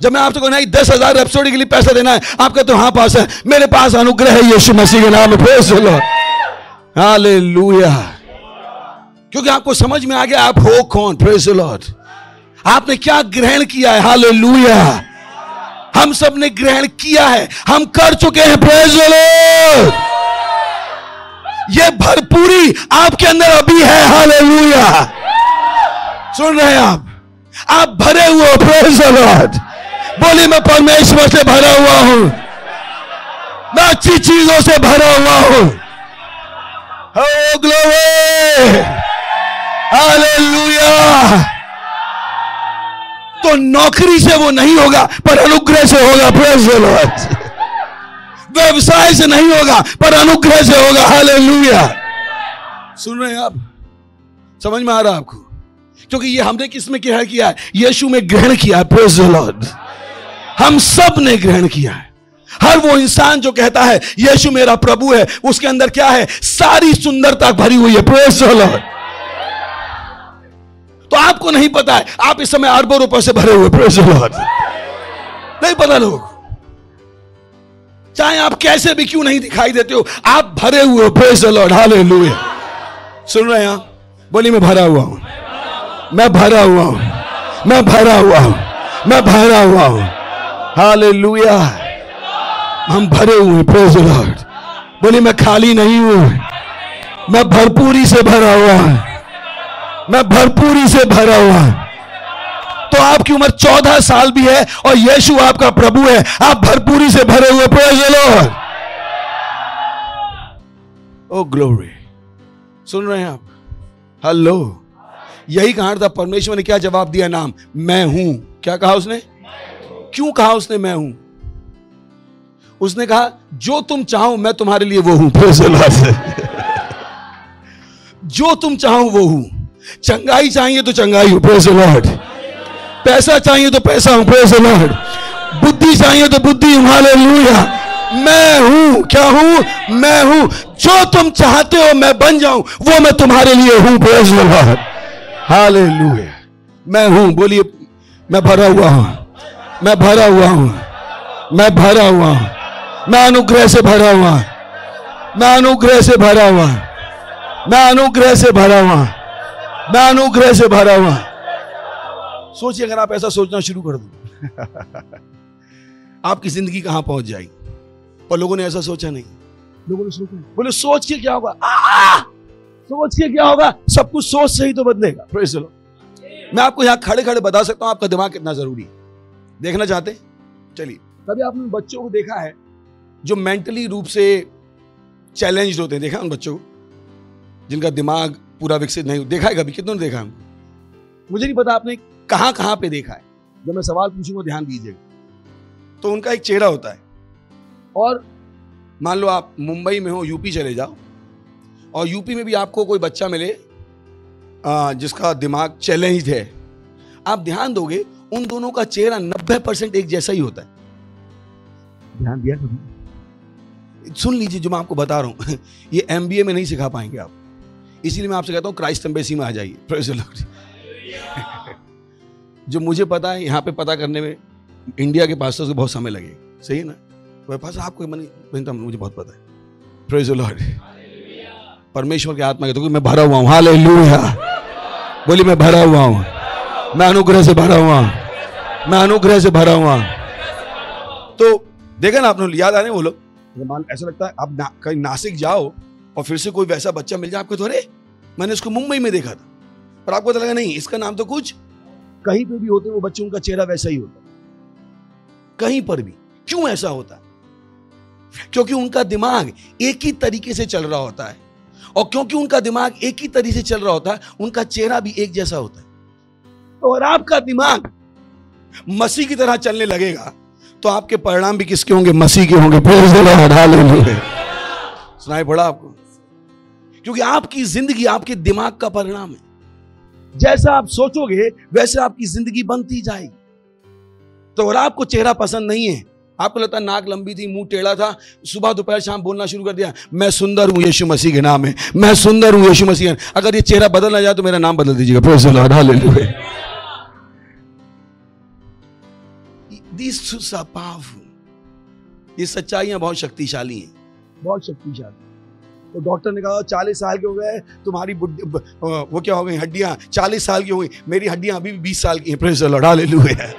जब मैं आपसे कहूं नहीं 10,000 रैप्सोडी के लिए पैसा देना है, आप कहते हो हाँ पास्टर, मेरे पास अनुग्रह है यीशु मसीह के नाम में। Praise the Lord, hallelujah. क्योंकि आपको समझ में आ गया आप हो कौन। Praise the Lord. आपने क्या ग्रहण किया है? हालेलुया। हम सब ने ग्रहण किया है, हम कर चुके हैं। Praise the Lord. ये भरपूरी आपके अंदर अभी है। हालेलुया। सुन रहे हैं आप भरे हुए हो। Praise the Lord. बोलिए मैं परमेश्वर से भरा हुआ हूं, मैं अच्छी चीजों से भरा हुआ हूं। हो ग्लोरी, हालेलुया। तो नौकरी से वो नहीं होगा, पर अनुग्रह से होगा। Praise the Lord. व्यवसाय से नहीं होगा, पर अनुग्रह से होगा। हालेलुया। सुन रहे हैं आप? समझ में आ रहा है आपको? क्योंकि ये हमने किस में ग्रहण किया है? यीशु में ग्रहण किया है। Praise the Lord. हम सब ने ग्रहण किया है। हर वो इंसान जो कहता है यीशु मेरा प्रभु है, उसके अंदर क्या है? सारी सुंदरता भरी हुई है। Praise the Lord. तो आपको नहीं पता है, आप इस समय अरबों रुपए से भरे हुए। Praise the Lord. नहीं पता लोग, चाहे आप कैसे भी क्यों नहीं दिखाई देते हो, आप भरे हुए हो। Praise the Lord, hallelujah. सुन रहे हैं आप? बोलिए मैं भरा हुआ हूं, मैं भरा हुआ हूं, मैं भरा हुआ हूं, मैं भरा हुआ हूं। हालेलुया। हम भरे हुए हैं। Praise the Lord. बोलिए मैं खाली नहीं हूं, मैं भरपूरी से भरा हुआ हूं, मैं भरपूरी से भरा हुआ हूं। तो आपकी उम्र 14 साल भी है और यीशु आपका प्रभु है, आप भरपूरी से भरे हुए। Praise the lord. Oh glory. सुन रहे हैं आप? हेलो। यही कहा था परमेश्वर ने क्या जवाब दिया? नाम मैं हूं। क्या कहा उसने? क्यों कहा उसने मैं हूं? उसने कहा जो तुम चाहो मैं तुम्हारे लिए वो हूं। Praise the Lord. जो तुम चाहो वो हूं। चंगाई चाहिए तो चंगाई हो। Praise the Lord. पैसा चाहिए तो पैसा हूं। Praise the Lord. बुद्धि चाहिए तो बुद्धि हूं। हालेलुया। मैं हूं। क्या हूं? मैं हूं। जो तुम चाहते हो मैं बन जाऊं, वो मैं तुम्हारे लिए हूं। Praise the Lord, hallelujah. मैं हूं। बोलिए मैं भरा हुआ हूं, मैं भरा हुआ हूं, मैं भरा हुआ हूं, मैं अनुग्रह से भरा हुआ, मैं अनुग्रह से भरा हुआ, मैं अनुग्रह से भरा हुआ, मैं अनुग्रह से भरा हुआ। सोचिए अगर आप ऐसा सोचना शुरू कर दो आपकी जिंदगी कहां पहुंच जाएगी। पर लोगों ने ऐसा सोचा नहीं। लोगों ने सोचा, बोले सोच के क्या होगा? सोच के क्या होगा? सब कुछ सोच से ही तो बदलेगा। Praise the Lord. मैं आपको यहां खड़े खड़े बता सकता हूं आपका दिमाग कितना जरूरी है। देखना चाहते हैं? चलिए। कभी आपने बच्चों को देखा है जो मेंटली रूप से चैलेंज्ड होते हैं? देखा उन बच्चों को जिनका दिमाग पूरा विकसित नहीं? देखा है कभी? कितनों ने देखा है? मुझे नहीं पता आपने कहां कहां पे देखा है। जब मैं सवाल पूछूंगा ध्यान दीजिएगा। तो उनका एक चेहरा होता है, और मान लो आप मुंबई में हो, यूपी चले जाओ, और यूपी में भी आपको कोई बच्चा मिले जिसका दिमाग चैलेंज है, आप ध्यान दोगे उन दोनों का चेहरा 90% एक जैसा ही होता है। ध्यान दिया कभी? सुन लीजिए जो मैं आपको बता रहा हूं, ये MBA में नहीं सिखा पाएंगे आप, इसीलिए मैं आपसे कहता हूं क्राइस्ट एम्बेसी में आ जाइए। Praise the Lord. जो मुझे पता है यहाँ पे पता करने में इंडिया के पास्टर्स को बहुत समय लगेगा, सही है ना? वह पास आपको मुझे बहुत पता है। Praise the Lord. परमेश्वर की आत्मा कहते मैं भरा हुआ हूं। हालेलुया। बोली मैं भरा हुआ हूं, मैं अनुग्रह से भरा हुआ, मैं अनुग्रह से भरा हुआ। तो देखा ना आपने, याद आने बोलो, मान ऐसा लगता है आप कहीं नासिक जाओ और फिर से कोई वैसा बच्चा मिल जाए आपको, तो अरे मैंने उसको मुंबई में देखा था, पर आपको तो लगा नहीं इसका नाम तो कुछ, कहीं पे भी होते वो बच्चों का चेहरा वैसा ही होता, कहीं पर भी। क्यों ऐसा होता? क्योंकि उनका दिमाग एक ही तरीके से चल रहा होता है, और क्योंकि उनका दिमाग एक ही तरीके से चल रहा होता है, उनका चेहरा भी एक जैसा होता है। तो अगर आपका दिमाग मसीह की तरह चलने लगेगा तो आपके परिणाम भी किसके होंगे? मसीह के होंगे। Praise the Lord. हालेलुया। सुनाई पड़ा आपको? क्योंकि आपकी जिंदगी आपके दिमाग का परिणाम है। जैसा आप सोचोगे वैसे आपकी जिंदगी बनती जाएगी। तो अगर आपको चेहरा पसंद नहीं है, आपको लगता है नाक लंबी थी, मुंह टेढ़ा था, सुबह दोपहर शाम बोलना शुरू कर दिया मैं सुंदर हूं यीशु मसीह के नाम है, मैं सुंदर हूं यीशु मसीह। अगर ये चेहरा बदलना जाए तो मेरा नाम बदल दीजिएगा। Praise the Lord. Hallelujah. These truths are powerful. ये सच्चाइयां बहुत शक्तिशाली हैं, बहुत शक्तिशाली। तो डॉक्टर ने कहा 40 साल के हो गए तुम्हारी वो क्या हो गई हड्डियां 40 साल की हो गई, मेरी हड्डियां अभी भी 20 साल की हैं। Praise the Lord. हालेलुया।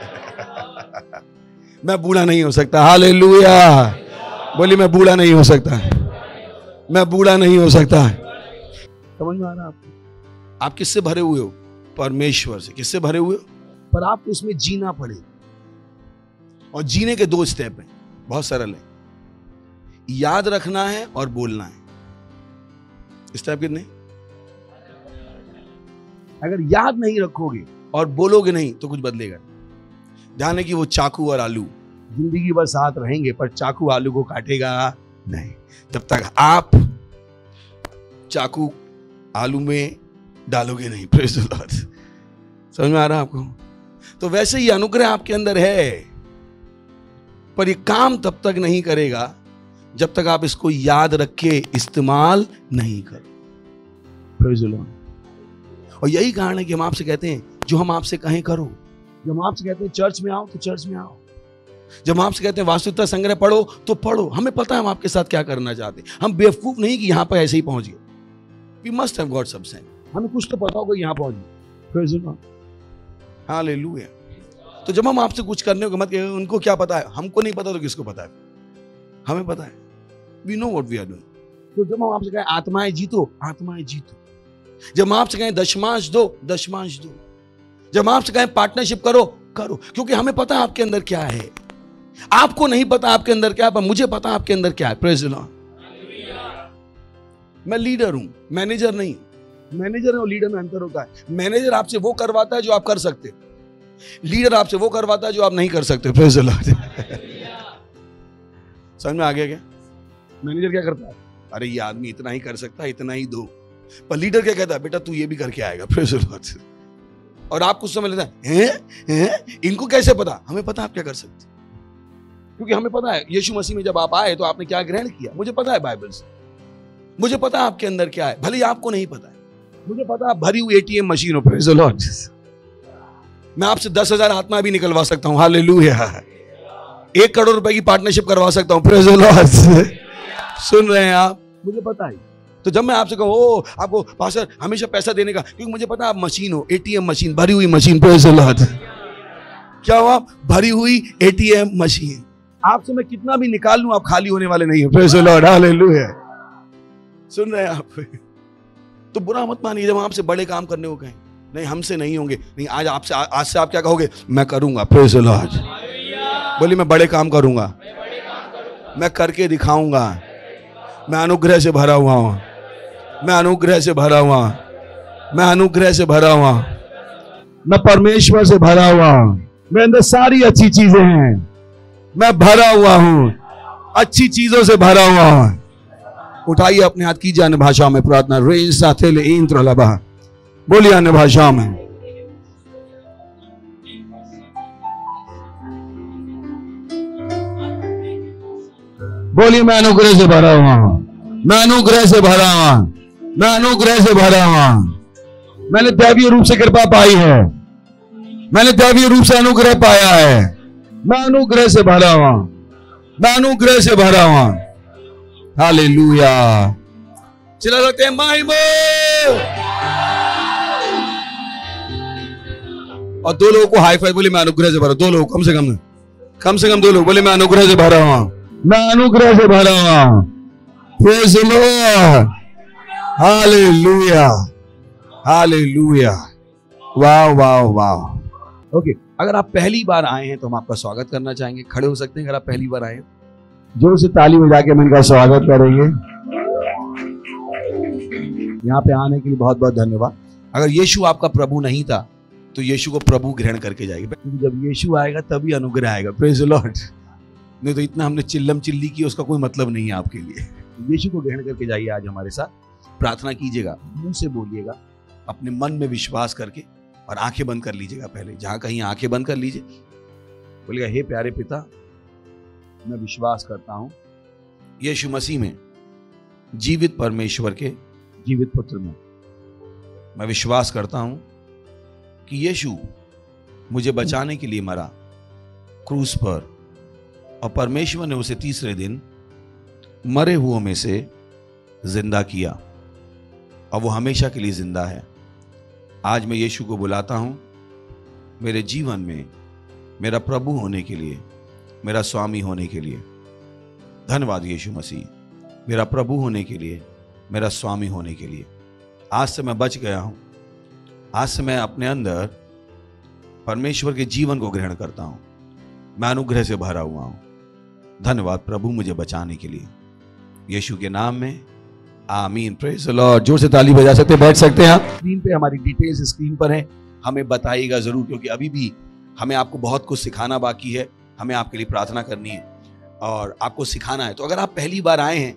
मैं बूढ़ा नहीं हो सकता। हालेलुया। बोली मैं बूढ़ा नहीं हो सकता, मैं बूढ़ा नहीं हो सकता। समझ में आ रहा आपको? आप किससे भरे हुए हो? परमेश्वर से। किससे भरे हुए हो? पर आपको उसमें जीना पड़ेगा, और जीने के 2 स्टेप हैं, बहुत सरल है, याद रखना है और बोलना है। स्टेप कितने? अगर याद नहीं रखोगे और बोलोगे नहीं तो कुछ बदलेगा। ध्यान है कि वो चाकू और आलू जिंदगी भर साथ रहेंगे, पर चाकू आलू को काटेगा नहीं जब तक आप चाकू आलू में डालोगे नहीं। Praise the Lord. समझ में आ रहा है आपको? तो वैसे ही अनुग्रह आपके अंदर है, पर ये काम तब तक नहीं करेगा जब तक आप इसको याद रख के इस्तेमाल नहीं करो। Praise the lord. और यही कारण है कि हम आपसे कहते हैं जो हम आपसे कहें करो। जब हम आपसे कहते हैं चर्च में आओ तो चर्च में आओ, जब हम आपसे कहते हैं वास्तुता संग्रह पढ़ो तो पढ़ो। हमें पता है हम आपके साथ क्या करना चाहते हैं। हम बेवकूफ नहीं कि यहां पर ऐसे ही पहुंच गए। We must have got some sense. हमें कुछ तो पता होगा यहां पहुंच गए। Praise the Lord. हालेलुया। तो जब हम आपसे कुछ करने को मत कहें उनको क्या पता है, हमको नहीं पता तो किसको पता है? हमें पता है। We know what we are doing. तो जब हम आपसे कहें आत्माएं जीतो, आत्माएं जीतो। जब हम आपसे कहें दशमांश दो, दशमांश दो। जब हम आपसे कहें पार्टनरशिप करो, करो। क्योंकि हमें पता है आपके अंदर क्या है। आपको नहीं पता आपके अंदर क्या है, पर मुझे पता है आपके अंदर क्या है। Praise the Lord. मैं लीडर हूं, मैनेजर नहीं। मैनेजर और लीडर में अंतर होता है। मैनेजर आपसे वो करवाता है जो आप कर सकते, लीडर आपसे वो करवाता है जो आप नहीं कर सकते। Praise the Lord. समझ में आ गया क्या? मैनेजर क्या करता है? अरे ये आदमी इतना ही कर सकता है, इतना ही दो। पर लीडर क्या कहता है? बेटा तू ये भी करके आएगा। Praise the lord. और आप कुछ समझ लेता है इनको कैसे पता? हमें पता आप क्या कर सकते, क्योंकि हमें पता है यीशु मसीह में जब आप आए तो आपने क्या ग्रहण किया। मुझे पता है बाइबल से, मुझे पता है आपके अंदर क्या है, भले ही आपको नहीं पता है। मुझे पता है आप भरी हुई ATM मशीन हो। Praise the Lord. मैं आपसे 10,000 आत्मा भी निकलवा सकता हूं। हालेलुया। 1 करोड़ रुपए की पार्टनरशिप करवा सकता हूं। Praise the Lord. सुन रहे हैं आप? मुझे पता है। तो जब मैं आपसे कहूं आपको पास्टर हमेशा पैसा देने का, क्योंकि मुझे पता है आप मशीन हो, ATM मशीन, भरी हुई मशीन। Praise the Lord. क्या हो आप? भरी हुई ATM मशीन। आपसे मैं कितना भी निकाल लूं आप खाली होने वाले नहीं हो। Praise the Lord. हालेलुया। सुन रहे हैं आप? तो बुरा मत मानिए जब आपसे बड़े काम करने को कहें, नहीं हमसे नहीं होंगे, नहीं आज से आप क्या कहोगे? मैं करूंगा। Praise the lord. बोली मैं बड़े काम करूंगा, मैं करके दिखाऊंगा। मैं अनुग्रह से भरा हुआ हूं, मैं अनुग्रह से भरा हुआ, मैं अनुग्रह से भरा हुआ, मैं परमेश्वर से भरा हुआ हूं। मेरे अंदर सारी अच्छी चीजें हैं, मैं भरा हुआ हूं, अच्छी चीजों से भरा हुआ हूं। उठाइए अपने हाथ, कीजिए अन्य भाषाओं में प्रार्थना। रेंज साथे ले इंद्र लबा बोलिए अन्य भाषाओं में। बोलिए मैं अनुग्रह से भरा हुआ हूं, मैं अनुग्रह से भरा हुआ, मैं अनुग्रह से भरा हुआ। मैंने दैवीय रूप से कृपा पाई है, मैंने दैवीय रूप से अनुग्रह पाया है। मैं अनुग्रह से भरा हुआ, मैं अनुग्रह से भरा हुआ। हालेलुया। चिल्ला सकते हैं महिमा। और दो लोगों को हाई फाइव बोले मैं अनुग्रह से भरा। दो लोग कम से कम दो लोग बोले मैं अनुग्रह से भरा हुआ, मैं अनुग्रह से भरा हुआ। Praise the Lord. Hallelujah, hallelujah. वाह वाह वाह। ओके, अगर आप पहली बार आए हैं तो हम आपका स्वागत करना चाहेंगे। खड़े हो सकते हैं अगर आप पहली बार आए हैं। जोर से ताली बजा के हम इनका स्वागत करेंगे। यहाँ पे आने के लिए बहुत बहुत धन्यवाद। अगर यीशु आपका प्रभु नहीं था तो यीशु को प्रभु ग्रहण करके जाइए, क्योंकि जब यीशु आएगा तभी अनुग्रह आएगा। Praise the Lord. नहीं तो इतना हमने चिल्लम चिल्ली की, उसका कोई मतलब नहीं है आपके लिए। यीशु को ग्रहण करके जाइए। आज हमारे साथ प्रार्थना कीजिएगा, मुंह से बोलिएगा, अपने मन में विश्वास करके, और आंखें बंद कर लीजिएगा। पहले जहां कहीं आंखें बंद कर लीजिए, बोलिएगा हे प्यारे पिता, मैं विश्वास करता हूं यीशु मसीह में, जीवित परमेश्वर के जीवित पुत्र में। मैं विश्वास करता हूं कि यीशु मुझे बचाने के लिए मरा क्रूस पर, और परमेश्वर ने उसे तीसरे दिन मरे हुओं में से जिंदा किया, और वो हमेशा के लिए जिंदा है। आज मैं यीशु को बुलाता हूं मेरे जीवन में मेरा प्रभु होने के लिए, मेरा स्वामी होने के लिए। धन्यवाद यीशु मसीह, मेरा प्रभु होने के लिए, मेरा स्वामी होने के लिए। आज से मैं बच गया हूं। आज से मैं अपने अंदर परमेश्वर के जीवन को ग्रहण करता हूं। मैं अनुग्रह से भरा हुआ हूं। धन्यवाद प्रभु मुझे बचाने के लिए, यीशु के नाम में, आमीन। Praise the Lord. जोर से ताली बजा सकते हैं, बैठ सकते हैं आप। स्क्रीन पे हमारी डिटेल्स स्क्रीन पर है, हमें बताइएगा जरूर, क्योंकि अभी भी हमें आपको बहुत कुछ सिखाना बाकी है। हमें आपके लिए प्रार्थना करनी है और आपको सिखाना है। तो अगर आप पहली बार आए हैं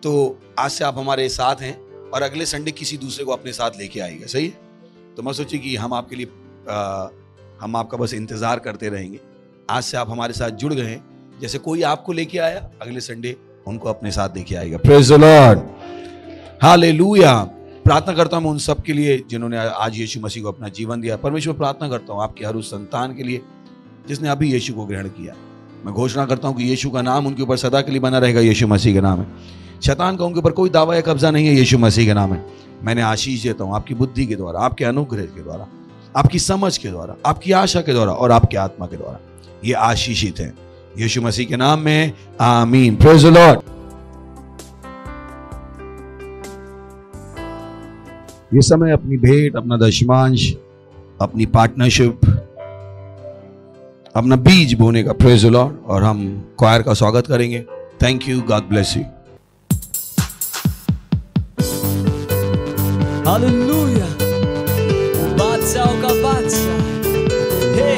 तो आज से आप हमारे साथ हैं, और अगले संडे किसी दूसरे को अपने साथ लेके आएगा। सही है? तो मैं सोची कि हम आपके लिए हम आपका बस इंतजार करते रहेंगे। आज से आप हमारे साथ जुड़ गए हैं। जैसे कोई आपको लेके आया, अगले संडे उनको अपने साथ लेके आएगा। Praise the Lord. हालेलुया। प्रार्थना करता हूं उन सब के लिए जिन्होंने आज यीशु मसीह को अपना जीवन दिया। परमेश्वर प्रार्थना करता हूं आपके हर उस संतान के लिए जिसने अभी यीशु को ग्रहण किया। मैं घोषणा करता हूं कि यीशु का नाम उनके ऊपर सदा के लिए बना रहेगा। यीशु मसीह का नाम है। शैतान का उनके ऊपर कोई दावा या कब्जा नहीं है। यीशु मसीह का नाम है। मैंने आशीष देता हूं आपकी बुद्धि के द्वारा, आपके अनुग्रह के द्वारा, आपकी समझ के द्वारा, आपकी आशा के द्वारा और आपके आत्मा के द्वारा। ये आशीषित हैं यीशु मसीह के नाम में, आमीन। Praise the Lord. ये समय अपनी भेंट, अपना दशमांश, अपनी पार्टनरशिप, अपना बीज बोने का। Praise the lord. और हम क्वायर का स्वागत करेंगे। Thank you, god bless you. Hallelujah. बादशाहों का बादशाह, हे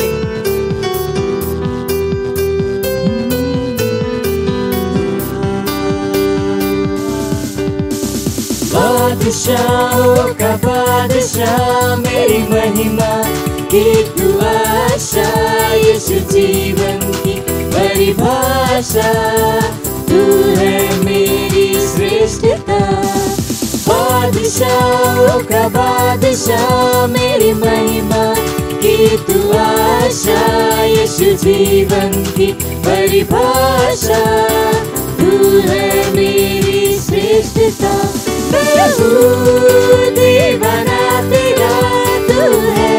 बादशाहों का बादशाह, मेरी महिमा की तू आशा, यीशु जीवन की परिभाषा, तू है मेरी श्रेष्ठता। बादशाहों का बादशाह, मेरी महिमा की तू आशा, यीशु जीवन की परिभाषा, तू है मेरी श्रेष्ठता। मैं हूँ दीवाना तेरा, तू है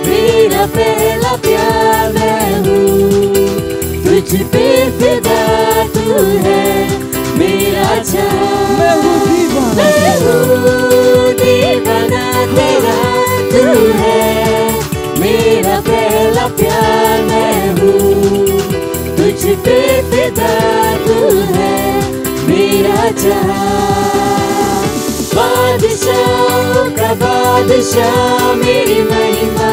मेरा पहला प्यार। मैं हूँ तुझ पे फिदा, तू है मेरा जान। मैं हूँ दीवाना तेरा, तू है मेरा पहला प्यार। मैं हूँ तुझ पे फिदा, तू है मेरा जान। बादशाहों का बादशाह, मेरी महिमा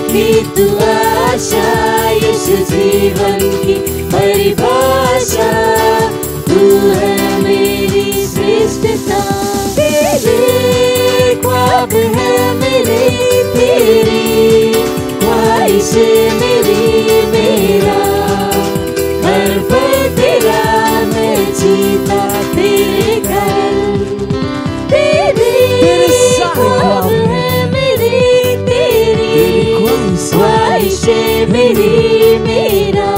की तू आशा, यीशु जीवन की परिभाषा, तू है मेरी श्रेष्ठता। तेरे ख्वाब ख्वाब है मेरे तेरी, ख्वाहिशें मेरी मेरा, हर पल तेरा मैं जीता तेरे कारण। तेरे ख्वाब है मेरी तेरी, ख्वाहिशें मेरी मेरा,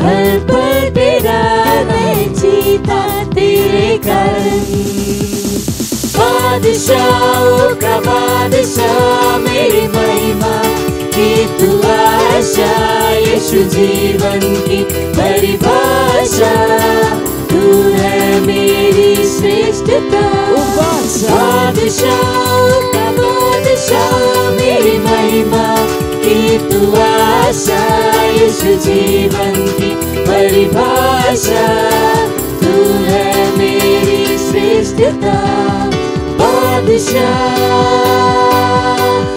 हर पल तेरा मैं जीता तेरे कारण। बादशाहों का बादशाह मेरी महिमा की तू आशा, यीशु जीवन की परिभाषा, तू है मेरी श्रेष्ठता। बादशाहों का बादशाह मेरी महिमा की तू आशा, यीशु जीवन की परिभाषा, तू है मेरी श्रेष्ठता। बादशाह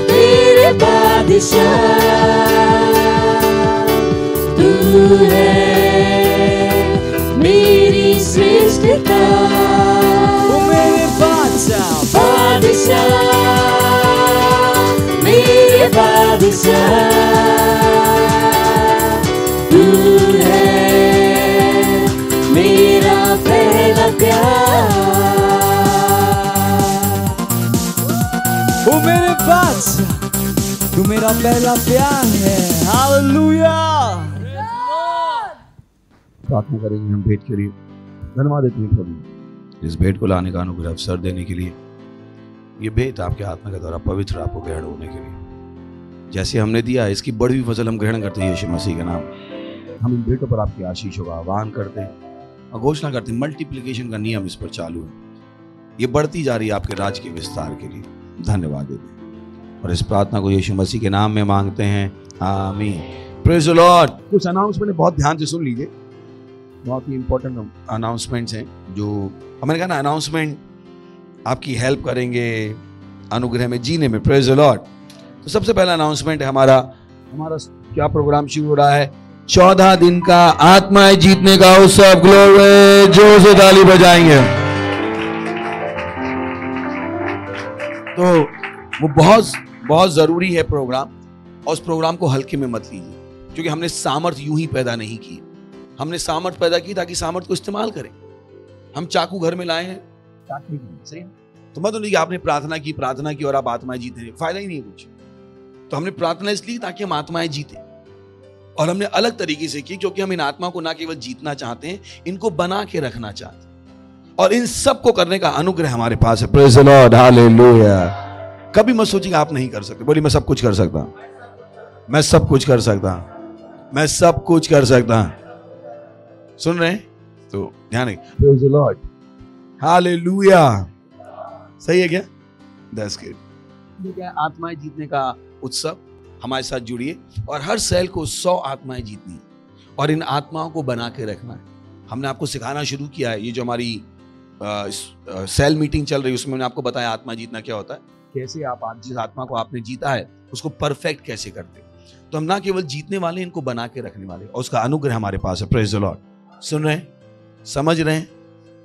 मेरे बादशाह, तू है मेरी श्रेष्ठता। ओ मेरे बादशाह, बादशाह मेरे बादशाह, तू है मेरा पहला प्यार। ओ मेरे बादशाह, तू मेरा पहला प्यार है। हालेलुया। प्रार्थना करेंगे हम भेंट के लिए। धन्यवाद देते हैं प्रभु इस भेंट को लाने का अनुग्रह अवसर देने के लिए। ये भेंट आपके आत्मा के द्वारा पवित्र आपको ग्रहण होने के लिए, जैसे हमने दिया इसकी बढ़ी हुई फसल हम ग्रहण करते हैं यीशु मसीह के नाम। हम इन भेंटों पर आपकी आशीषों का आह्वान करते हैं और घोषणा करते हैं मल्टीप्लिकेशन का नियम इस पर चालू है, ये बढ़ती जा रही है आपके राज के विस्तार के लिए। धन्यवाद देते हैं और इस प्रार्थना को यीशु मसीह के नाम में मांगते हैं, आमीन। Praise the Lord. कुछ अनाउंसमेंट बहुत ध्यान से सुन लीजिए, बहुत ही इंपॉर्टेंट अनाउंसमेंट्स हैं जो हमने कहा ना, अनाउंसमेंट आपकी हेल्प करेंगे अनुग्रह में जीने में। Praise the Lord. तो सबसे पहला अनाउंसमेंट है हमारा क्या प्रोग्राम शुरू हो रहा है, 14 दिन का आत्माएं जीतने का उत्सव। ग्लोरी, जोर से ताली बजाएंगे। तो वो बहुत जरूरी है प्रोग्राम, और उस प्रोग्राम को हल्के में मत लीजिए, क्योंकि हमने सामर्थ यूं ही पैदा नहीं की, हमने सामर्थ पैदा की ताकि सामर्थ को इस्तेमाल करें। हम चाकू घर में लाए हैं काटने के लिए, सही है? तो मत बोलिए आपने प्रार्थना की और आप आत्माएं जीते हैं, फायदा ही नहीं कुछ। तो हमने प्रार्थना इसलिए ताकि हम आत्माएं जीते, और हमने अलग तरीके से की, क्योंकि हम इन आत्मा को ना केवल जीतना चाहते हैं, इनको बना के रखना चाहते हैं, और इन सब को करने का अनुग्रह हमारे पास है। Praise the Lord, hallelujah. कभी मत सोचिए आप नहीं कर सकते। बोलिए मैं सब कुछ कर सकता हूं, मैं सब कुछ कर सकता हूं, मैं सब कुछ कर सकता हूं। सुन रहे हैं? तो ध्यान रखिए। Praise the Lord, hallelujah. सही है क्या? That's good. क्या आत्माएं जीतने का उत्सव, हमारे साथ जुड़िए, और हर सेल को 100 आत्माएं जीतनी है, और इन आत्माओं को बना के रखना है। हमने आपको सिखाना शुरू किया है। ये जो हमारी सेल मीटिंग चल रही है, उसमें मैंने आपको बताया आत्मा जीतना क्या होता है, कैसे आप जिस आत्मा को आपने जीता है उसको परफेक्ट कैसे करते हैं। तो हम ना केवल जीतने वाले, इनको बना के रखने वाले, और उसका अनुग्रह हमारे पास है। Praise the Lord. सुन रहे हैं? समझ रहे हैं?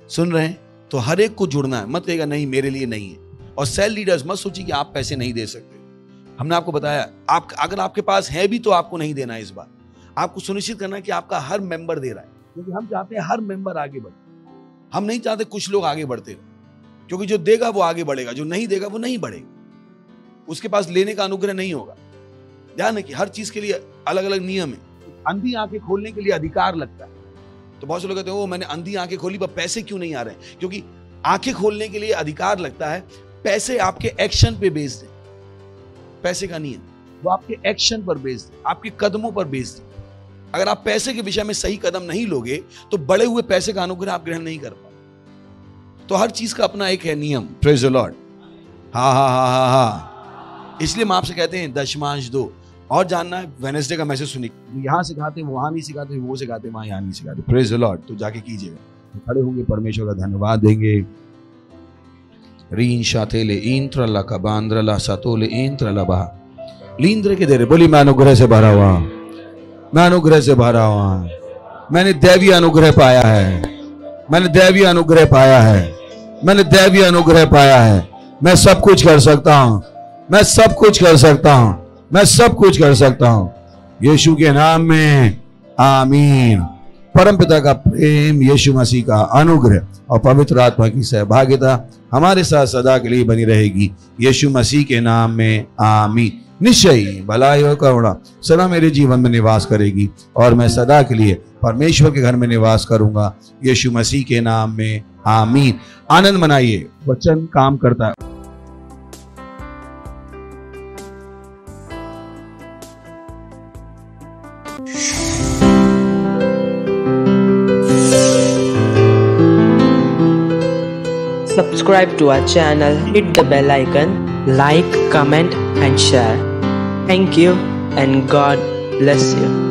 सुन रहे हैं? तो हर एक को जुड़ना है। मत कहेगा नहीं मेरे लिए नहीं है। और सेल लीडर्स मत सोचिए कि आप पैसे नहीं दे सकते। हमने आपको बताया, आप अगर आपके पास है भी तो आपको नहीं देना है। इस बार आपको सुनिश्चित करना है कि आपका हर मेंबर दे रहा है, क्योंकि हम चाहते हैं हर मेंबर आगे बढ़े। हम नहीं चाहते कुछ लोग आगे बढ़ते रहे, क्योंकि जो देगा वो आगे बढ़ेगा, जो नहीं देगा वो नहीं बढ़ेगा, उसके पास लेने का अनुग्रह नहीं होगा। ध्यान है कि हर चीज के लिए अलग अलग नियम है। अंधी आंखें खोलने के लिए अधिकार लगता है। तो बहुत से लोग कहते हैं वो मैंने अंधी आंखें खोली पर पैसे क्यों नहीं आ रहे? क्योंकि आंखें खोलने के लिए अधिकार लगता है, पैसे आपके एक्शन पे बेस्ड है। पैसे का नहीं है, वो आपके एक्शन पर बेस्ड है, आपके कदमों पर बेस्ड है। अगर आप पैसे के विषय में सही कदम नहीं लोगे तो बड़े हुए पैसे का अनुग्रह आप ग्रहण नहीं कर पाओगे। तो हर चीज का अपना एक है नियम। Praise the Lord. हा। इसलिए हम आपसे कहते हैं दशमांश दो। और जानना है वेडनेसडे का मैसेज सुनिए, यहां सिखाते वहां नहीं सिखाते, वो सिखाते वहां यहां नहीं सिखाते। Praise the Lord. तो जाके कीजिएगा। तो खड़े होंगे, परमेश्वर का धन्यवाद देंगे। रीन शातेले इंत्रला का बांद्रला सतोले इंत्रला बा लींद्र के देरे। बोली मैं अनुग्रह से भरा हुआ, मैं अनुग्रह से भरा हुआ। मैंने दैवीय अनुग्रह पाया है, मैंने दैवीय अनुग्रह पाया है, मैंने दैवीय अनुग्रह पाया है। मैं सब कुछ कर सकता हूं, मैं सब कुछ कर सकता हूं, मैं सब कुछ कर सकता हूं। यीशु के नाम में आमीन। परमपिता का प्रेम, यीशु मसीह का अनुग्रह और पवित्र आत्मा की सहभागिता हमारे साथ सदा के लिए बनी रहेगी। यीशु मसीह के नाम में आमीन। निश्चय ही भलाई और करुणा सदा मेरे जीवन में निवास करेगी और मैं सदा के लिए परमेश्वर के घर में निवास करूंगा। यीशु मसीह के नाम में आमीन। आनंद मनाइए, वचन काम करता है। Subscribe to our channel, hit the bell icon, like, comment and share. Thank you and God bless you.